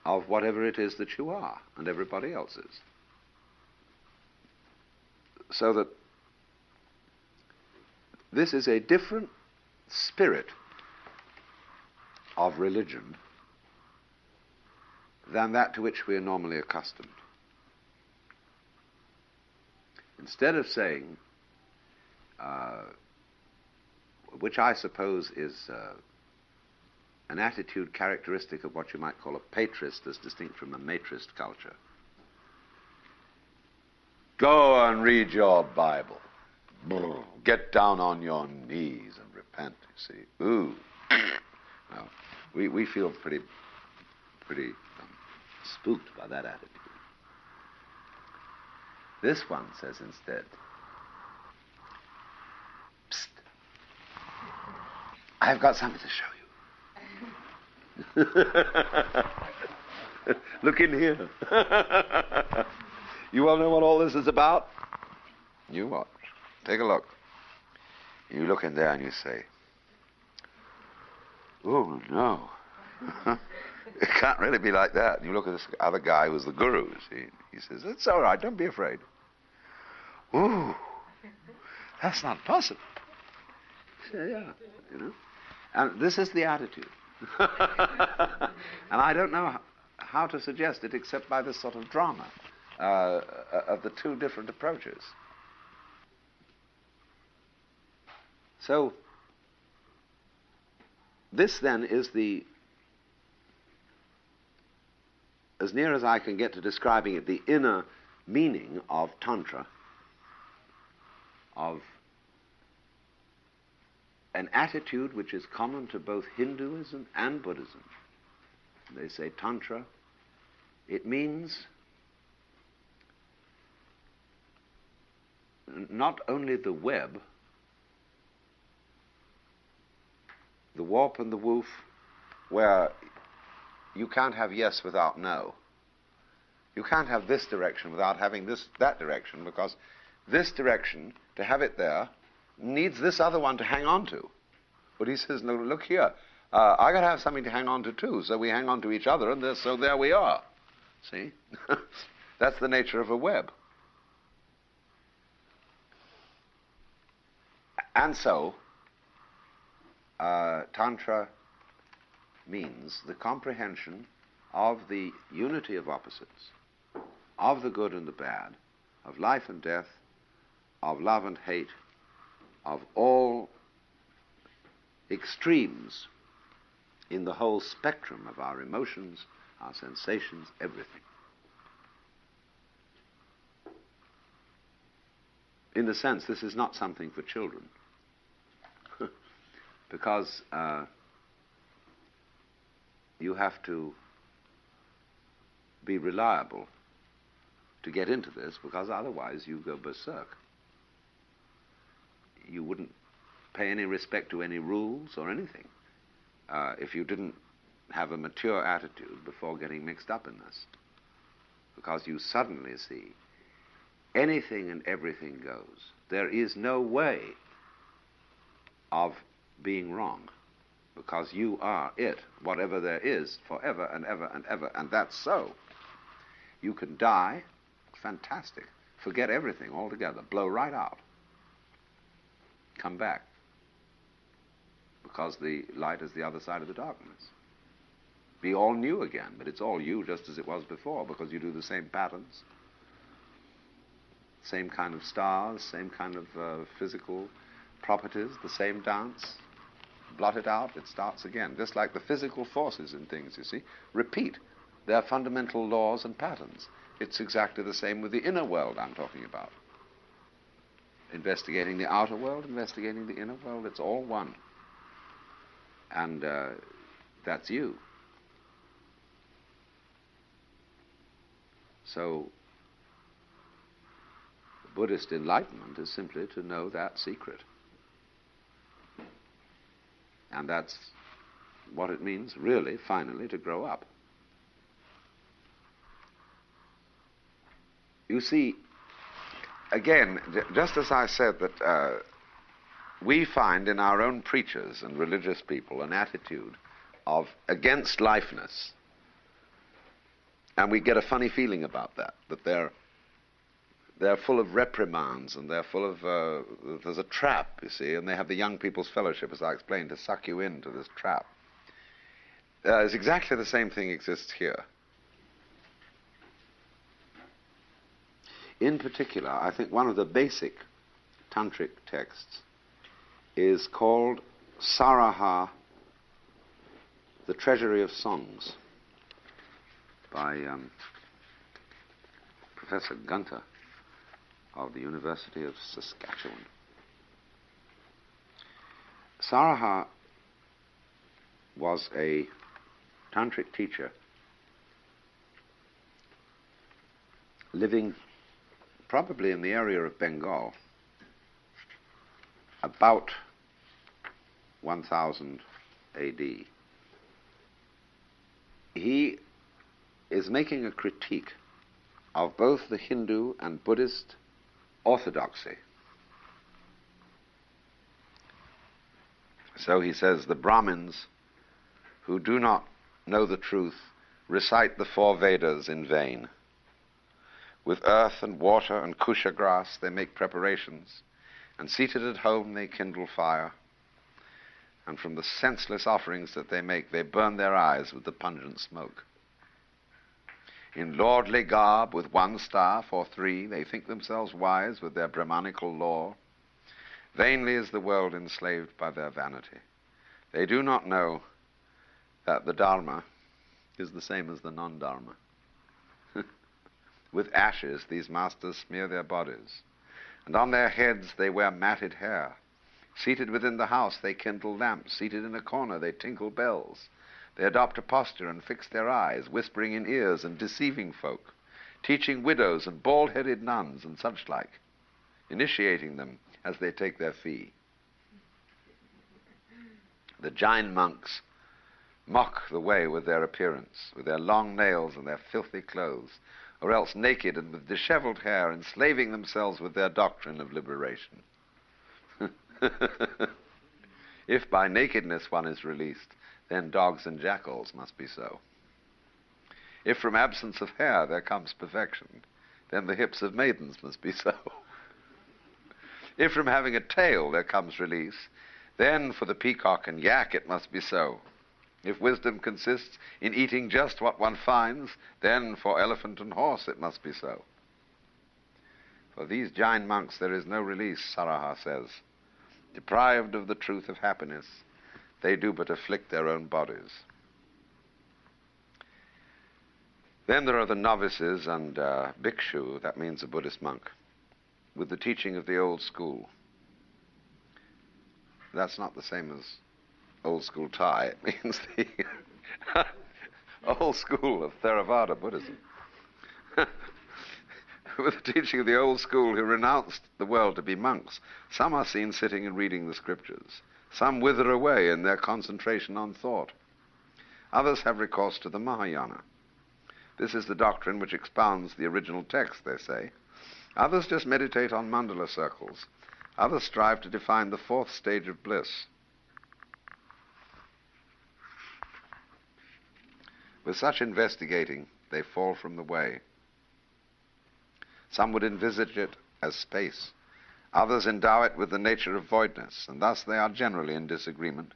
of whatever it is that you are and everybody else is. So that this is a different spirit of religion than that to which we are normally accustomed. Instead of saying, which I suppose is an attitude characteristic of what you might call a patrist as distinct from a matrist culture. Go and read your Bible. Get down on your knees and repent, you see. Ooh. Well, we feel pretty spooked by that attitude. This one says instead, psst, I've got something to show you. Look in here. You want to know what all this is about? You watch. Take a look. You look in there and you say, oh, no. It can't really be like that. And you look at this other guy who's the guru, you see. He says, it's all right, don't be afraid. Ooh, that's not possible. Say, yeah, you know. And this is the attitude. And I don't know how to suggest it except by this sort of drama of the two different approaches. So, this then is the, as near as I can get to describing it, the inner meaning of Tantra, of an attitude which is common to both Hinduism and Buddhism. They say Tantra, it means not only the web, the warp and the woof, where you can't have yes without no. You can't have this direction without having that direction, because this direction, to have it there, needs this other one to hang on to. But he says, no, look here, I got to have something to hang on to too, so we hang on to each other, and so there we are. See? That's the nature of a web. And so, Tantra means the comprehension of the unity of opposites, of the good and the bad, of life and death, of love and hate, of all extremes in the whole spectrum of our emotions, our sensations, everything. In a sense, this is not something for children, because you have to be reliable to get into this, because otherwise you go berserk. You wouldn't pay any respect to any rules or anything if you didn't have a mature attitude before getting mixed up in this, because you suddenly see anything and everything goes. There is no way of being wrong, because you are it, whatever there is, forever and ever and ever, and that's so. You can die, fantastic, forget everything altogether, blow right out, come back, because the light is the other side of the darkness. Be all new again, but it's all you just as it was before, because you do the same patterns, same kind of stars, same kind of physical properties, the same dance. Blot it out, it starts again. Just like the physical forces in things, you see, repeat their fundamental laws and patterns. It's exactly the same with the inner world I'm talking about. Investigating the outer world, investigating the inner world, it's all one. And that's you. So, Buddhist enlightenment is simply to know that secret. And that's what it means, really, finally, to grow up. You see, again, just as I said that we find in our own preachers and religious people an attitude of against lifeness, and we get a funny feeling about that they're full of reprimands, and they're full of, there's a trap, you see, and they have the Young People's Fellowship, as I explained, to suck you into this trap. It's exactly the same thing exists here. In particular, I think one of the basic Tantric texts is called Saraha, the Treasury of Songs, by Professor Gunter of the University of Saskatchewan. Saraha was a Tantric teacher living probably in the area of Bengal about 1000 AD. He is making a critique of both the Hindu and Buddhist orthodoxy. So he says, the Brahmins who do not know the truth recite the 4 Vedas in vain. With earth and water and kusha grass they make preparations, and seated at home they kindle fire, and from the senseless offerings that they make they burn their eyes with the pungent smoke. In lordly garb with 1 staff or 3 they think themselves wise with their Brahmanical lore. Vainly is the world enslaved by their vanity. They do not know that the Dharma is the same as the non-Dharma. With ashes these masters smear their bodies, and on their heads they wear matted hair. Seated within the house they kindle lamps, seated in a corner they tinkle bells. They adopt a posture and fix their eyes, whispering in ears and deceiving folk, teaching widows and bald-headed nuns and such like, initiating them as they take their fee. The Jain monks mock the way with their appearance, with their long nails and their filthy clothes, or else naked and with disheveled hair, enslaving themselves with their doctrine of liberation. If by nakedness one is released, then dogs and jackals must be so. If from absence of hair there comes perfection, then the hips of maidens must be so. If from having a tail there comes release, then for the peacock and yak it must be so. If wisdom consists in eating just what one finds, then for elephant and horse it must be so. For these Jain monks there is no release, Saraha says. Deprived of the truth of happiness, they do but afflict their own bodies. Then there are the novices and bhikshu, that means a Buddhist monk, with the teaching of the old school. That's not the same as old school Thai. It means the old school of Theravada Buddhism. With the teaching of the old school who renounced the world to be monks, some are seen sitting and reading the scriptures. Some wither away in their concentration on thought. Others have recourse to the Mahayana. This is the doctrine which expounds the original text, they say. Others just meditate on mandala circles. Others strive to define the 4th stage of bliss. With such investigating, they fall from the way. Some would envisage it as space. Others endow it with the nature of voidness, and thus they are generally in disagreement.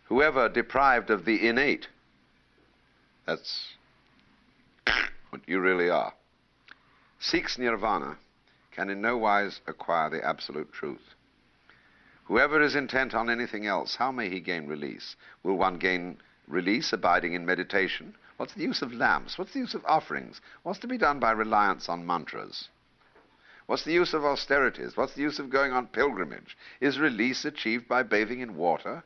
Whoever deprived of the innate, that's what you really are, seeks nirvana, can in no wise acquire the absolute truth. Whoever is intent on anything else, how may he gain release? Will one gain release abiding in meditation? What's the use of lamps? What's the use of offerings? What's to be done by reliance on mantras? What's the use of austerities? What's the use of going on pilgrimage? Is release achieved by bathing in water?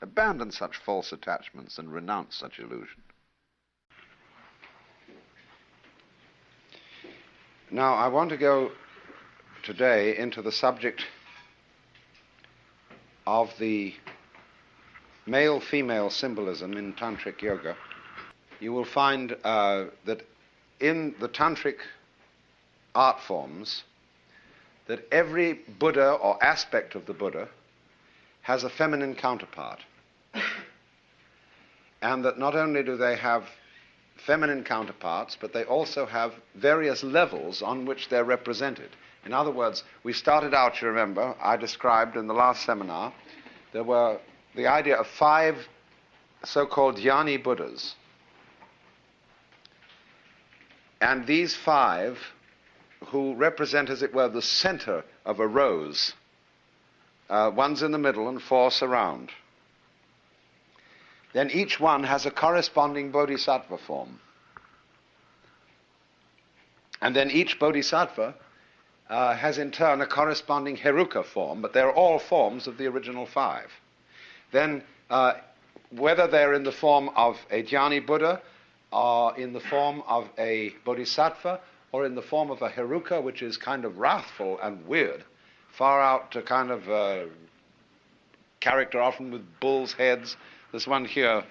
Abandon such false attachments and renounce such illusion. Now, I want to go today into the subject of the male-female symbolism in Tantric yoga. You will find that in the Tantric art forms, that every Buddha or aspect of the Buddha has a feminine counterpart. And that not only do they have feminine counterparts, but they also have various levels on which they're represented. In other words, we started out, you remember, I described in the last seminar, there were the idea of 5 so-called Jnani Buddhas. And these 5 who represent, as it were, the center of a rose. One's in the middle and 4 surround. Then each one has a corresponding bodhisattva form. And then each bodhisattva has in turn a corresponding heruka form, but they're all forms of the original 5. Then whether they're in the form of a jnani Buddha, or in the form of a bodhisattva, or in the form of a heruka, which is kind of wrathful and weird, far out to kind of character, often with bull's heads. There's one here,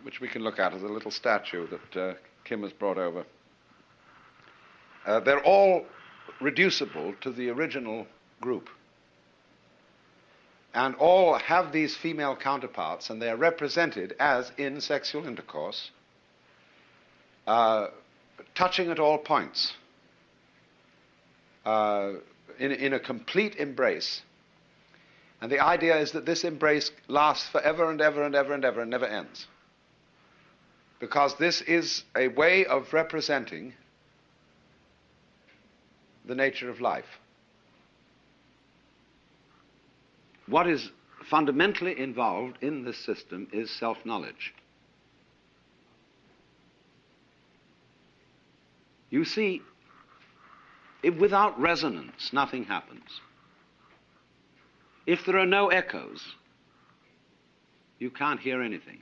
which we can look at as a little statue that Kim has brought over. They're all reducible to the original group. And all have these female counterparts, and they are represented as in sexual intercourse, touching at all points, in a complete embrace. And the idea is that this embrace lasts forever and ever and ever and ever and never ends. Because this is a way of representing the nature of life. What is fundamentally involved in this system is self-knowledge. You see, without resonance, nothing happens. If there are no echoes, you can't hear anything.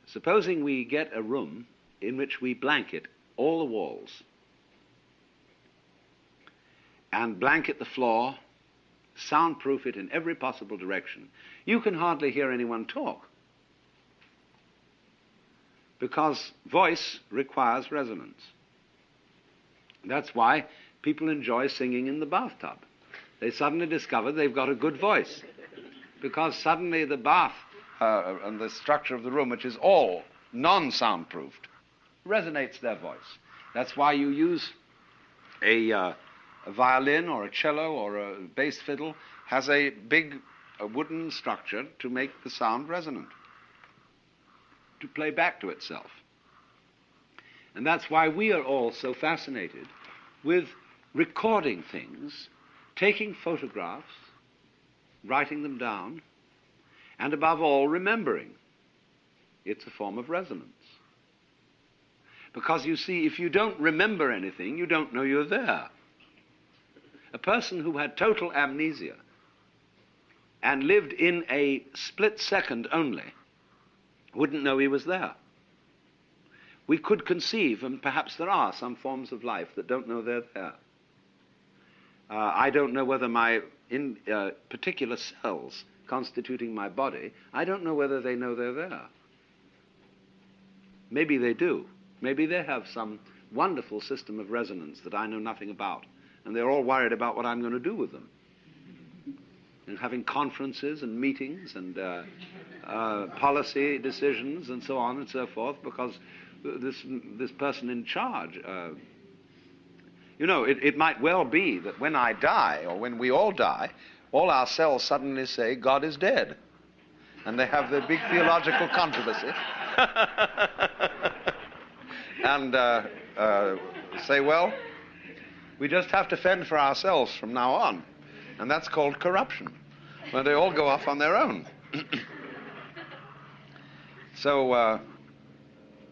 Supposing we get a room in which we blanket all the walls and blanket the floor, soundproof it in every possible direction, you can hardly hear anyone talk, because voice requires resonance. That's why people enjoy singing in the bathtub. They suddenly discover they've got a good voice, because suddenly the bath and the structure of the room, which is all non-soundproofed, resonates their voice. That's why you use a violin or a cello or a bass fiddle has a big wooden structure to make the sound resonant, to play back to itself. And that's why we are all so fascinated with recording things, taking photographs, writing them down, and above all, remembering. It's a form of resonance. Because you see, if you don't remember anything, you don't know you're there. A person who had total amnesia and lived in a split second only wouldn't know he was there. We could conceive, and perhaps there are some forms of life that don't know they're there. I don't know whether my particular cells constituting my body, I don't know whether they know they're there. Maybe they do. Maybe they have some wonderful system of resonance that I know nothing about, and they're all worried about what I'm going to do with them. And having conferences and meetings and policy decisions and so on and so forth, because this person in charge, it might well be that when I die, or when we all die, all our cells suddenly say, God is dead. And they have their big theological controversy. And say, well, we just have to fend for ourselves from now on. And that's called corruption, when they all go off on their own. So,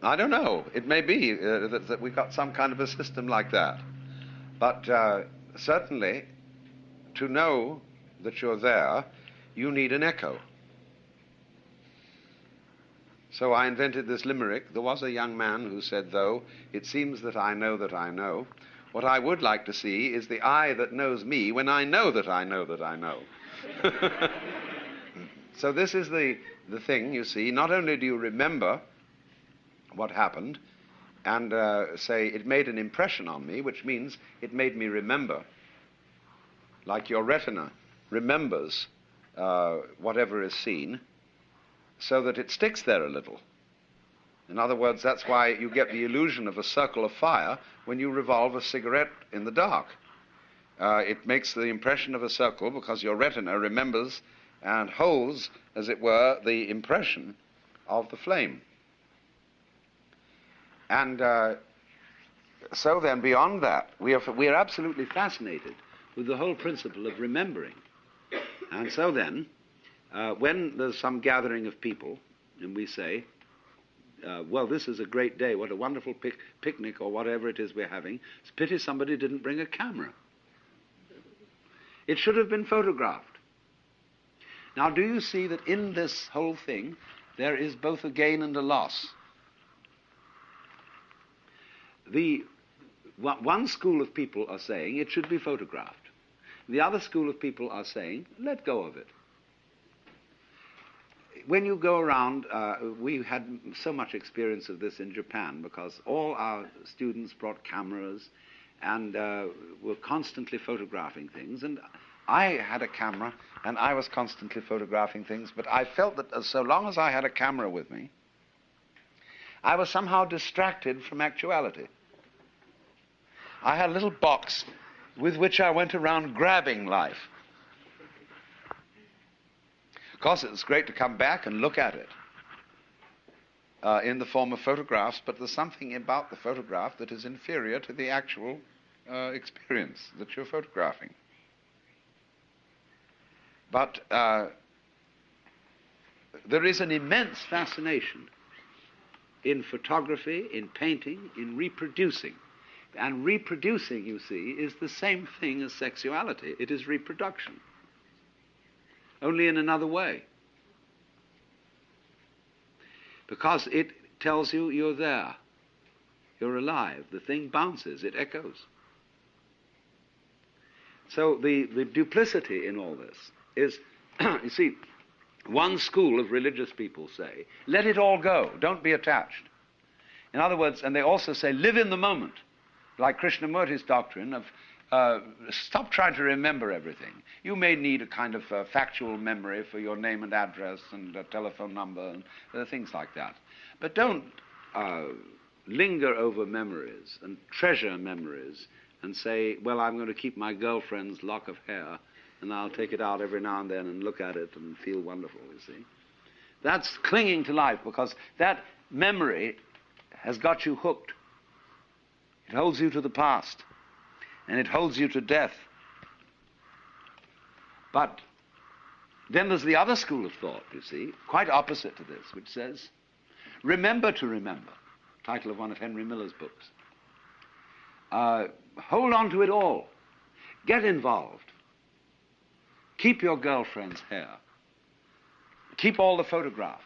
I don't know. It may be that we've got some kind of a system like that. But certainly, to know that you're there, you need an echo. So I invented this limerick. There was a young man who said, though, it seems that I know that I know. What I would like to see is the eye that knows me when I know that I know that I know. So this is the thing, you see. Not only do you remember what happened and say, it made an impression on me, which means it made me remember. Like your retina remembers whatever is seen, so that it sticks there a little. In other words, that's why you get the illusion of a circle of fire when you revolve a cigarette in the dark. It makes the impression of a circle because your retina remembers and holds, as it were, the impression of the flame. And so then, beyond that, we are absolutely fascinated with the whole principle of remembering. And so then, when there's some gathering of people, and we say, well, this is a great day, what a wonderful picnic or whatever it is we're having, it's a pity somebody didn't bring a camera. It should have been photographed. Now, do you see that in this whole thing, there is both a gain and a loss? One school of people are saying it should be photographed. The other school of people are saying, let go of it. When you go around, we had so much experience of this in Japan because all our students brought cameras and were constantly photographing things. And I had a camera and I was constantly photographing things, but I felt that so long as I had a camera with me, I was somehow distracted from actuality. I had a little box with which I went around grabbing life. Of course, it's great to come back and look at it in the form of photographs, but there's something about the photograph that is inferior to the actual experience that you're photographing. But there is an immense fascination in photography, in painting, in reproducing. And reproducing, you see, is the same thing as sexuality. It is reproduction, only in another way. Because it tells you you're there, you're alive, the thing bounces, it echoes. So the duplicity in all this is, you see, one school of religious people say, let it all go, don't be attached. In other words, and they also say, live in the moment. Like Krishnamurti's doctrine of stop trying to remember everything. You may need a kind of factual memory for your name and address and a telephone number and things like that. But don't linger over memories and treasure memories and say, well, I'm going to keep my girlfriend's lock of hair and I'll take it out every now and then and look at it and feel wonderful, you see. That's clinging to life because that memory has got you hooked. It holds you to the past, and it holds you to death. But then there's the other school of thought, you see, quite opposite to this, which says, remember to remember, title of one of Henry Miller's books. Hold on to it all. Get involved. Keep your girlfriend's hair. Keep all the photographs.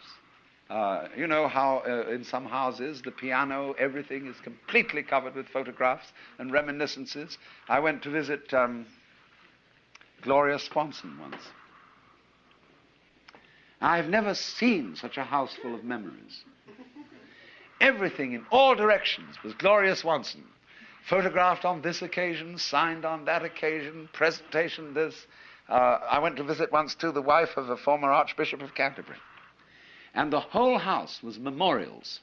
You know how in some houses, the piano, everything is completely covered with photographs and reminiscences. I went to visit Gloria Swanson once. I've never seen such a house full of memories. Everything in all directions was Gloria Swanson. Photographed on this occasion, signed on that occasion, presentation this. I went to visit once too the wife of a former Archbishop of Canterbury. And the whole house was memorials.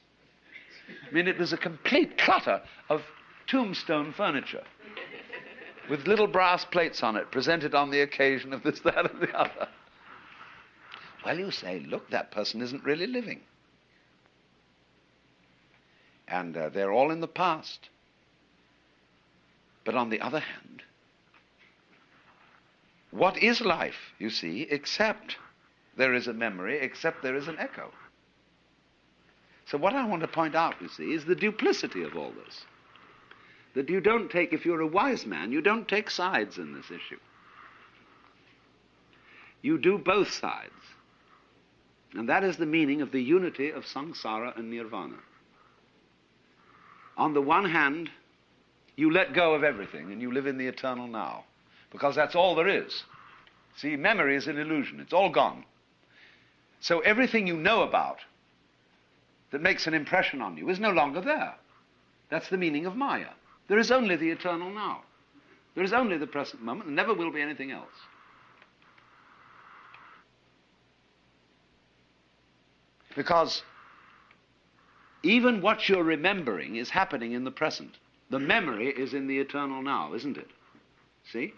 I mean, it was a complete clutter of tombstone furniture with little brass plates on it, presented on the occasion of this, that, and the other. Well, you say, look, that person isn't really living. And they're all in the past. But on the other hand, what is life, you see, except there is a memory, except there is an echo? So what I want to point out, you see, is the duplicity of all this. That you don't take, if you're a wise man, you don't take sides in this issue. You do both sides. And that is the meaning of the unity of Sangsara and Nirvana. On the one hand, you let go of everything and you live in the eternal now, because that's all there is. See, memory is an illusion. It's all gone. So everything you know about that makes an impression on you is no longer there. That's the meaning of Maya. There is only the eternal now. There is only the present moment, and never will be anything else. Because even what you're remembering is happening in the present. The memory is in the eternal now, isn't it? See?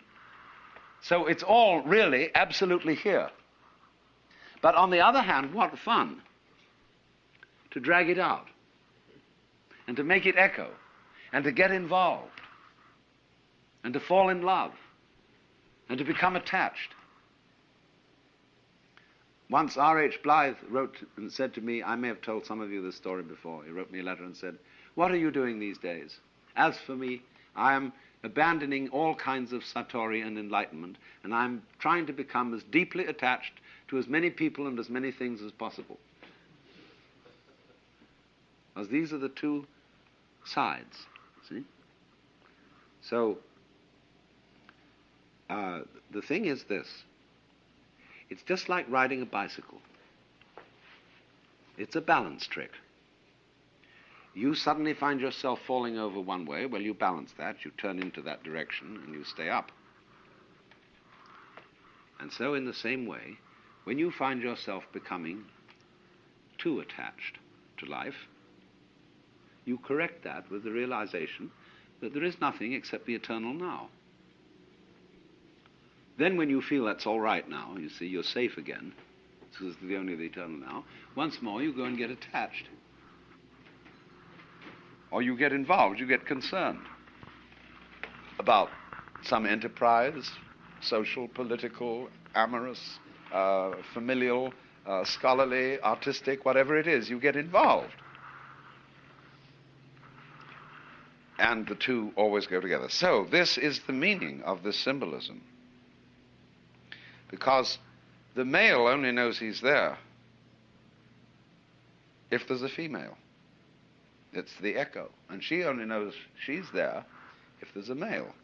So it's all really absolutely here. But on the other hand, what fun to drag it out and to make it echo, and to get involved, and to fall in love, and to become attached. Once R.H. Blythe wrote and said to me, I may have told some of you this story before, he wrote me a letter and said, "What are you doing these days? As for me, I am abandoning all kinds of satori and enlightenment, and I'm trying to become as deeply attached to as many people and as many things as possible." Because these are the two sides, see? So, the thing is this. It's just like riding a bicycle. It's a balance trick. You suddenly find yourself falling over one way, well, you balance that, you turn into that direction, and you stay up. And so in the same way, when you find yourself becoming too attached to life, you correct that with the realization that there is nothing except the eternal now. Then when you feel that's all right now, you see, you're safe again, this is only the eternal now, once more you go and get attached. Or you get involved, you get concerned about some enterprise, social, political, amorous, familial, scholarly, artistic, whatever it is, you get involved. And the two always go together. So this is the meaning of this symbolism. Because the male only knows he's there if there's a female. It's the echo. And she only knows she's there if there's a male.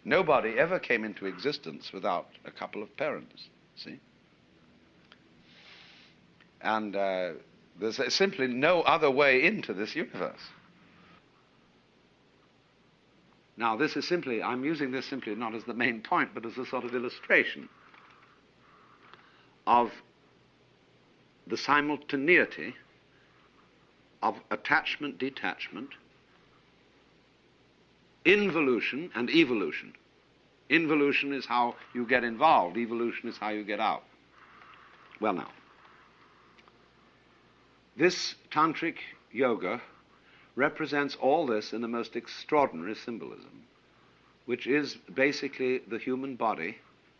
Nobody ever came into existence without a couple of parents, see? And there's simply no other way into this universe. Now, this is simply, I'm using this simply not as the main point, but as a sort of illustration of the simultaneity of attachment, detachment, involution and evolution. Involution is how you get involved, evolution is how you get out. Well now, this Tantric yoga represents all this in the most extraordinary symbolism, which is basically the human body.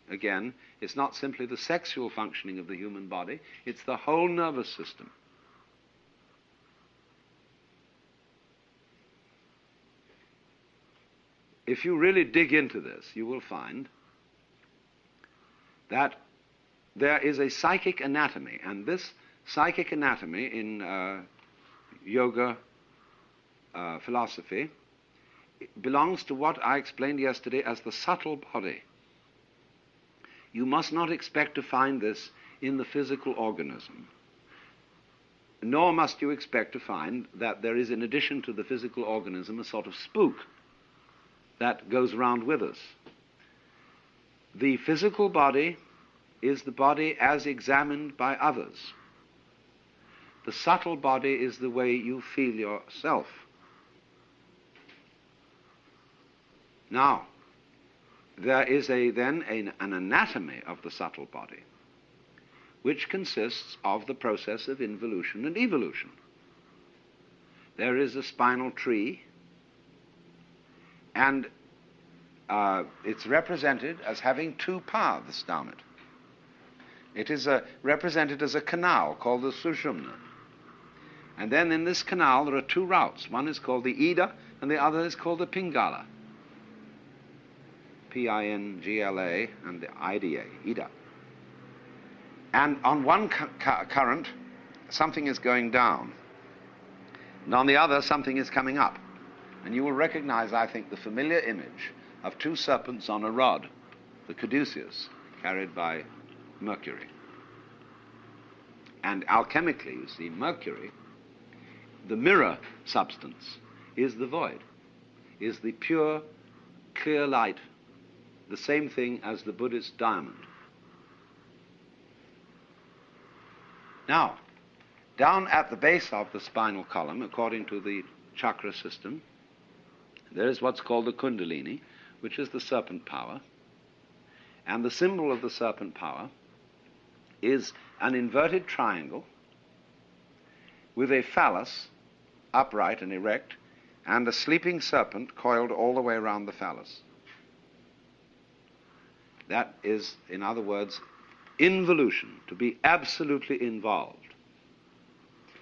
Again, it's not simply the sexual functioning of the human body, it's the whole nervous system. If you really dig into this, you will find that there is a psychic anatomy, and this psychic anatomy in yoga philosophy belongs to what I explained yesterday as the subtle body. You must not expect to find this in the physical organism, nor must you expect to find that there is, in addition to the physical organism, a sort of spook that goes around with us. The physical body is the body as examined by others. The subtle body is the way you feel yourself. Now, there is then an anatomy of the subtle body, which consists of the process of involution and evolution. There is a spinal tree, and it's represented as having two paths down it. It is represented as a canal called the Sushumna. And then in this canal there are two routes. One is called the Ida, and the other is called the Pingala. P-I-N-G-L-A and the Ida, Ida. And on one current, something is going down. And on the other, something is coming up. And you will recognize, I think, the familiar image of two serpents on a rod, the caduceus, carried by Mercury. And alchemically, you see, Mercury, the mirror substance, is the void, is the pure, clear light, the same thing as the Buddhist diamond. Now, down at the base of the spinal column, according to the chakra system, there is what's called the Kundalini, which is the serpent power. And the symbol of the serpent power is an inverted triangle with a phallus upright and erect, and a sleeping serpent coiled all the way around the phallus. That is, in other words, involution, to be absolutely involved.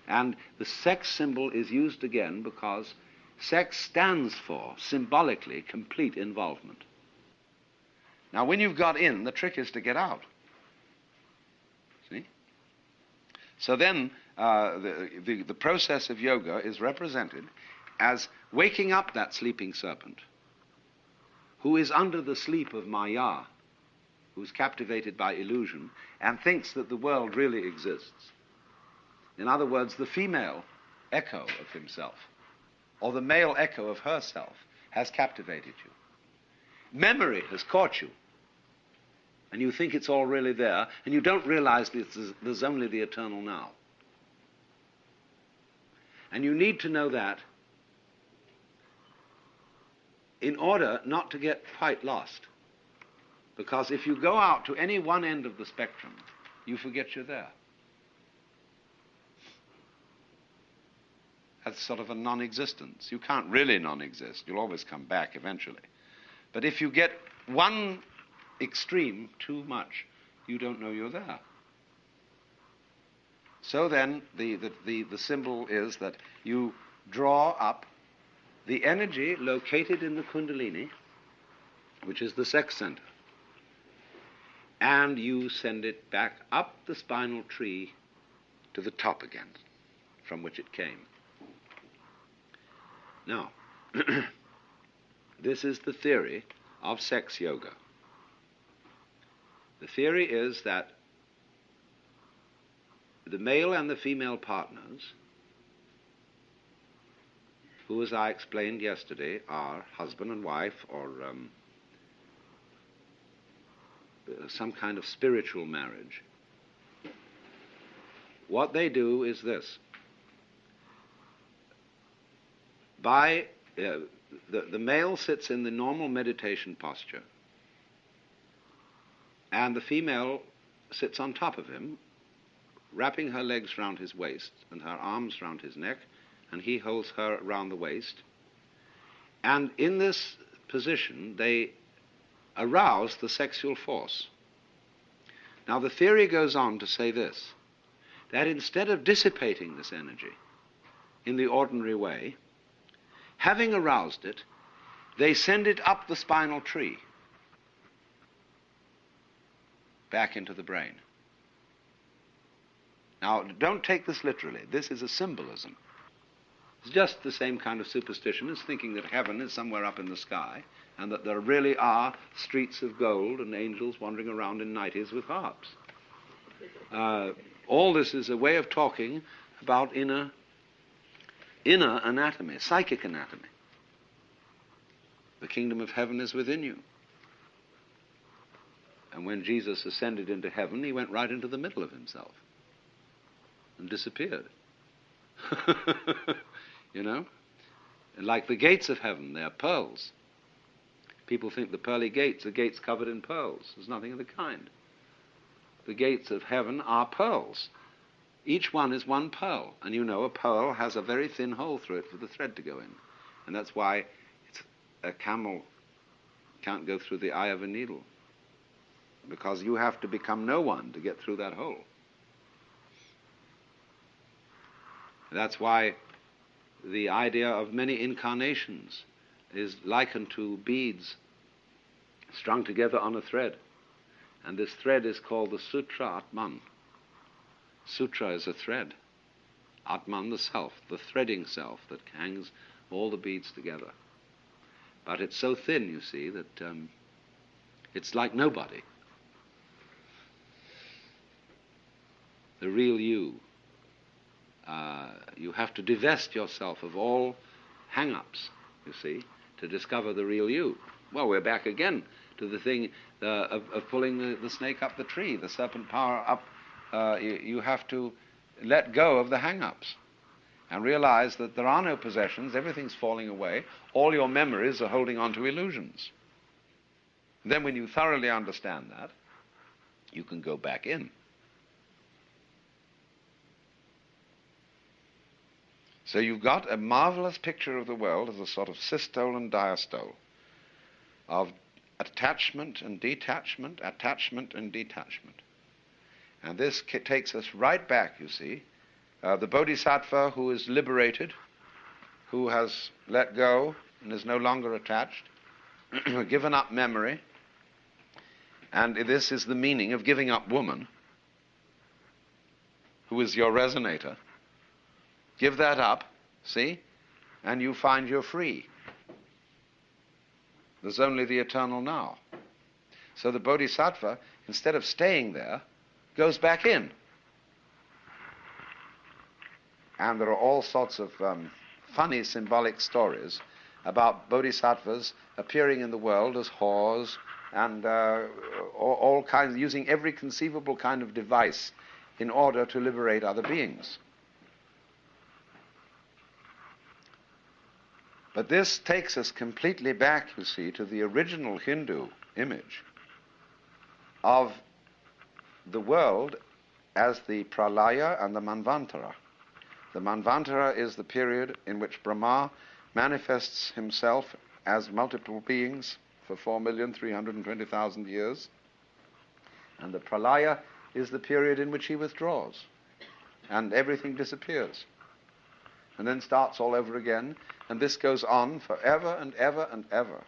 And the sex symbol is used again because sex stands for, symbolically, complete involvement. Now, when you've got in, the trick is to get out. See? So then, the process of yoga is represented as waking up that sleeping serpent, who is under the sleep of Maya, who's captivated by illusion, and thinks that the world really exists. In other words, the female echo of himself, or the male echo of herself, has captivated you. Memory has caught you, and you think it's all really there, and you don't realize that there's only the eternal now. And you need to know that in order not to get quite lost. Because if you go out to any one end of the spectrum, you forget you're there. That's sort of a non-existence. You can't really non-exist. You'll always come back eventually. But if you get one extreme too much, you don't know you're there. So then, the symbol is that you draw up the energy located in the Kundalini, which is the sex center, and you send it back up the spinal tree to the top again, from which it came. Now, this is the theory of sex yoga. The theory is that the male and the female partners, who, as I explained yesterday, are husband and wife, or some kind of spiritual marriage, what they do is this. The male sits in the normal meditation posture, and the female sits on top of him, wrapping her legs round his waist and her arms round his neck, and he holds her round the waist. And in this position, they arouse the sexual force. Now, the theory goes on to say this, that instead of dissipating this energy in the ordinary way, having aroused it, they send it up the spinal tree, back into the brain. Now, don't take this literally. This is a symbolism. It's just the same kind of superstition as thinking that heaven is somewhere up in the sky, and that there really are streets of gold and angels wandering around in nighties with harps. All this is a way of talking about inner anatomy, psychic anatomy. The kingdom of heaven is within you. And when Jesus ascended into heaven, he went right into the middle of himself and disappeared. You know? And like the gates of heaven, they are pearls. People think the pearly gates are gates covered in pearls. There's nothing of the kind. The gates of heaven are pearls. Each one is one pearl. And you know, a pearl has a very thin hole through it for the thread to go in. And that's why a camel can't go through the eye of a needle. Because you have to become no one to get through that hole. That's why the idea of many incarnations is likened to beads strung together on a thread. And this thread is called the Sutra Atman. Sutra is a thread. Atman, the self, the threading self that hangs all the beads together. But it's so thin, you see, that it's like nobody. The real you. You have to divest yourself of all hang-ups, you see, to discover the real you. Well, we're back again to the thing of pulling the snake up the tree, the serpent power up. You have to let go of the hang-ups and realize that there are no possessions, everything's falling away, all your memories are holding on to illusions. Then when you thoroughly understand that, you can go back in. So you've got a marvelous picture of the world as a sort of systole and diastole, of attachment and detachment, attachment and detachment. And this takes us right back, you see. The Bodhisattva who is liberated, who has let go and is no longer attached, given up memory, and this is the meaning of giving up woman, who is your resonator. Give that up, see, and you find you're free. There's only the eternal now. So the Bodhisattva, instead of staying there, goes back in. And there are all sorts of funny symbolic stories about bodhisattvas appearing in the world as whores and all kinds, using every conceivable kind of device in order to liberate other beings. But this takes us completely back, you see, to the original Hindu image of the world as the Pralaya and the Manvantara. The Manvantara is the period in which Brahma manifests himself as multiple beings for 4,320,000 years. And the Pralaya is the period in which he withdraws and everything disappears. And then starts all over again, and this goes on forever and ever and ever,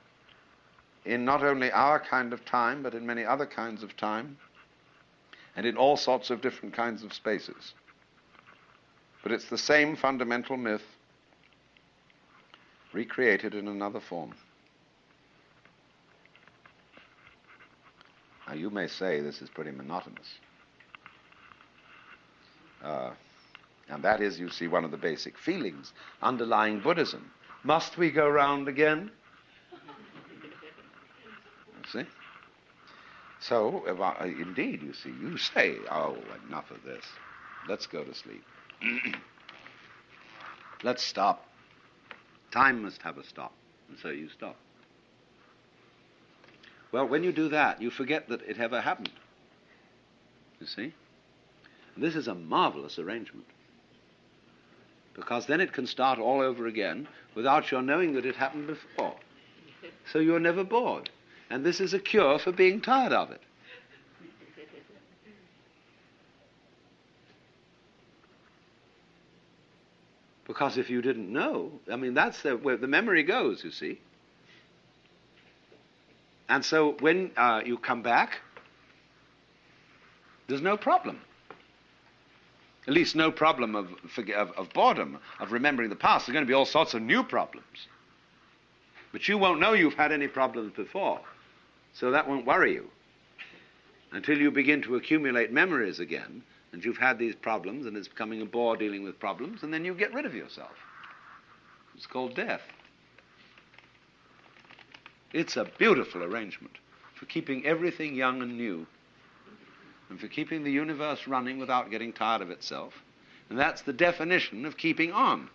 in not only our kind of time, but in many other kinds of time, and in all sorts of different kinds of spaces. But it's the same fundamental myth, recreated in another form. Now you may say this is pretty monotonous. And that is, you see, one of the basic feelings underlying Buddhism. Must we go round again? You see? So, indeed, you see, you say, oh, enough of this. Let's go to sleep. Let's stop. Time must have a stop. And so you stop. Well, when you do that, you forget that it ever happened. You see? This is a marvelous arrangement. Because then it can start all over again without your knowing that it happened before. So you're never bored. And this is a cure for being tired of it. Because if you didn't know, I mean, that's where the memory goes, you see. And so when you come back, there's no problem. At least no problem of boredom, of remembering the past. There's going to be all sorts of new problems. But you won't know you've had any problems before. So that won't worry you. Until you begin to accumulate memories again, and you've had these problems, and it's becoming a bore dealing with problems, and then you get rid of yourself. It's called death. It's a beautiful arrangement for keeping everything young and new, and for keeping the universe running without getting tired of itself. And that's the definition of keeping on.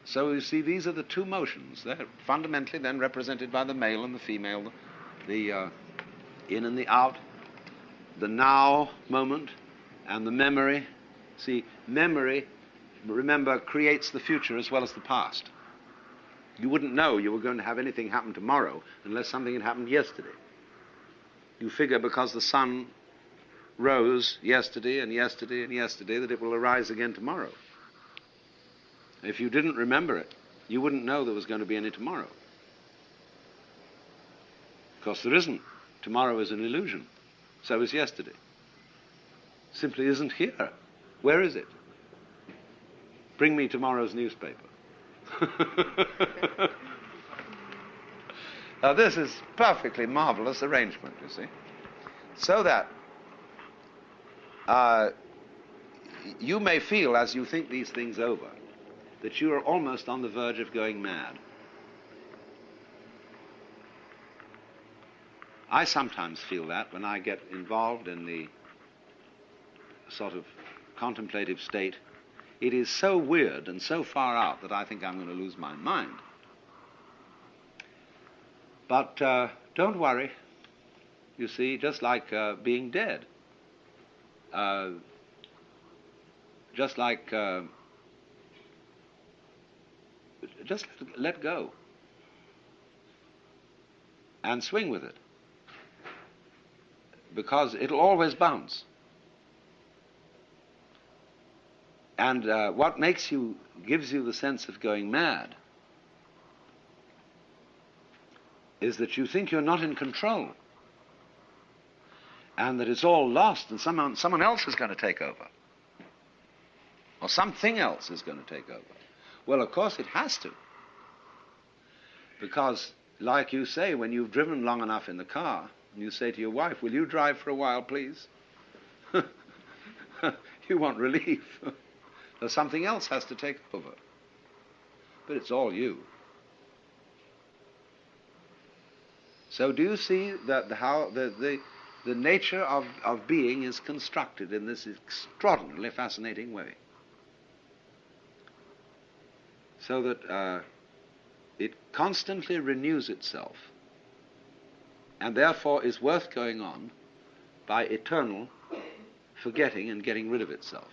So you see, these are the two motions. They're fundamentally then represented by the male and the female, the in and the out, the now moment, and the memory. See, memory, remember, creates the future as well as the past. You wouldn't know you were going to have anything happen tomorrow unless something had happened yesterday. You figure because the sun rose yesterday and yesterday and yesterday that it will arise again tomorrow. If you didn't remember it, you wouldn't know there was going to be any tomorrow. Because there isn't. Tomorrow is an illusion. So is yesterday. Simply isn't here. Where is it? Bring me tomorrow's newspaper. Now this is perfectly marvelous arrangement, you see. So that you may feel, as you think these things over, that you are almost on the verge of going mad. I sometimes feel that when I get involved in the sort of contemplative state. It is so weird and so far out that I think I'm going to lose my mind. But don't worry. You see, just like being dead. just like just let go and swing with it, because it'll always bounce. And what gives you the sense of going mad is that you think you're not in control, and that it's all lost and someone else is going to take over, or something else is going to take over. Well, of course it has to, because, like you say, when you've driven long enough in the car, and you say to your wife, will you drive for a while, please? You want relief. So something else has to take over. But it's all you. So do you see that how the nature of being is constructed in this extraordinarily fascinating way? So that it constantly renews itself, and therefore is worth going on by eternal forgetting and getting rid of itself.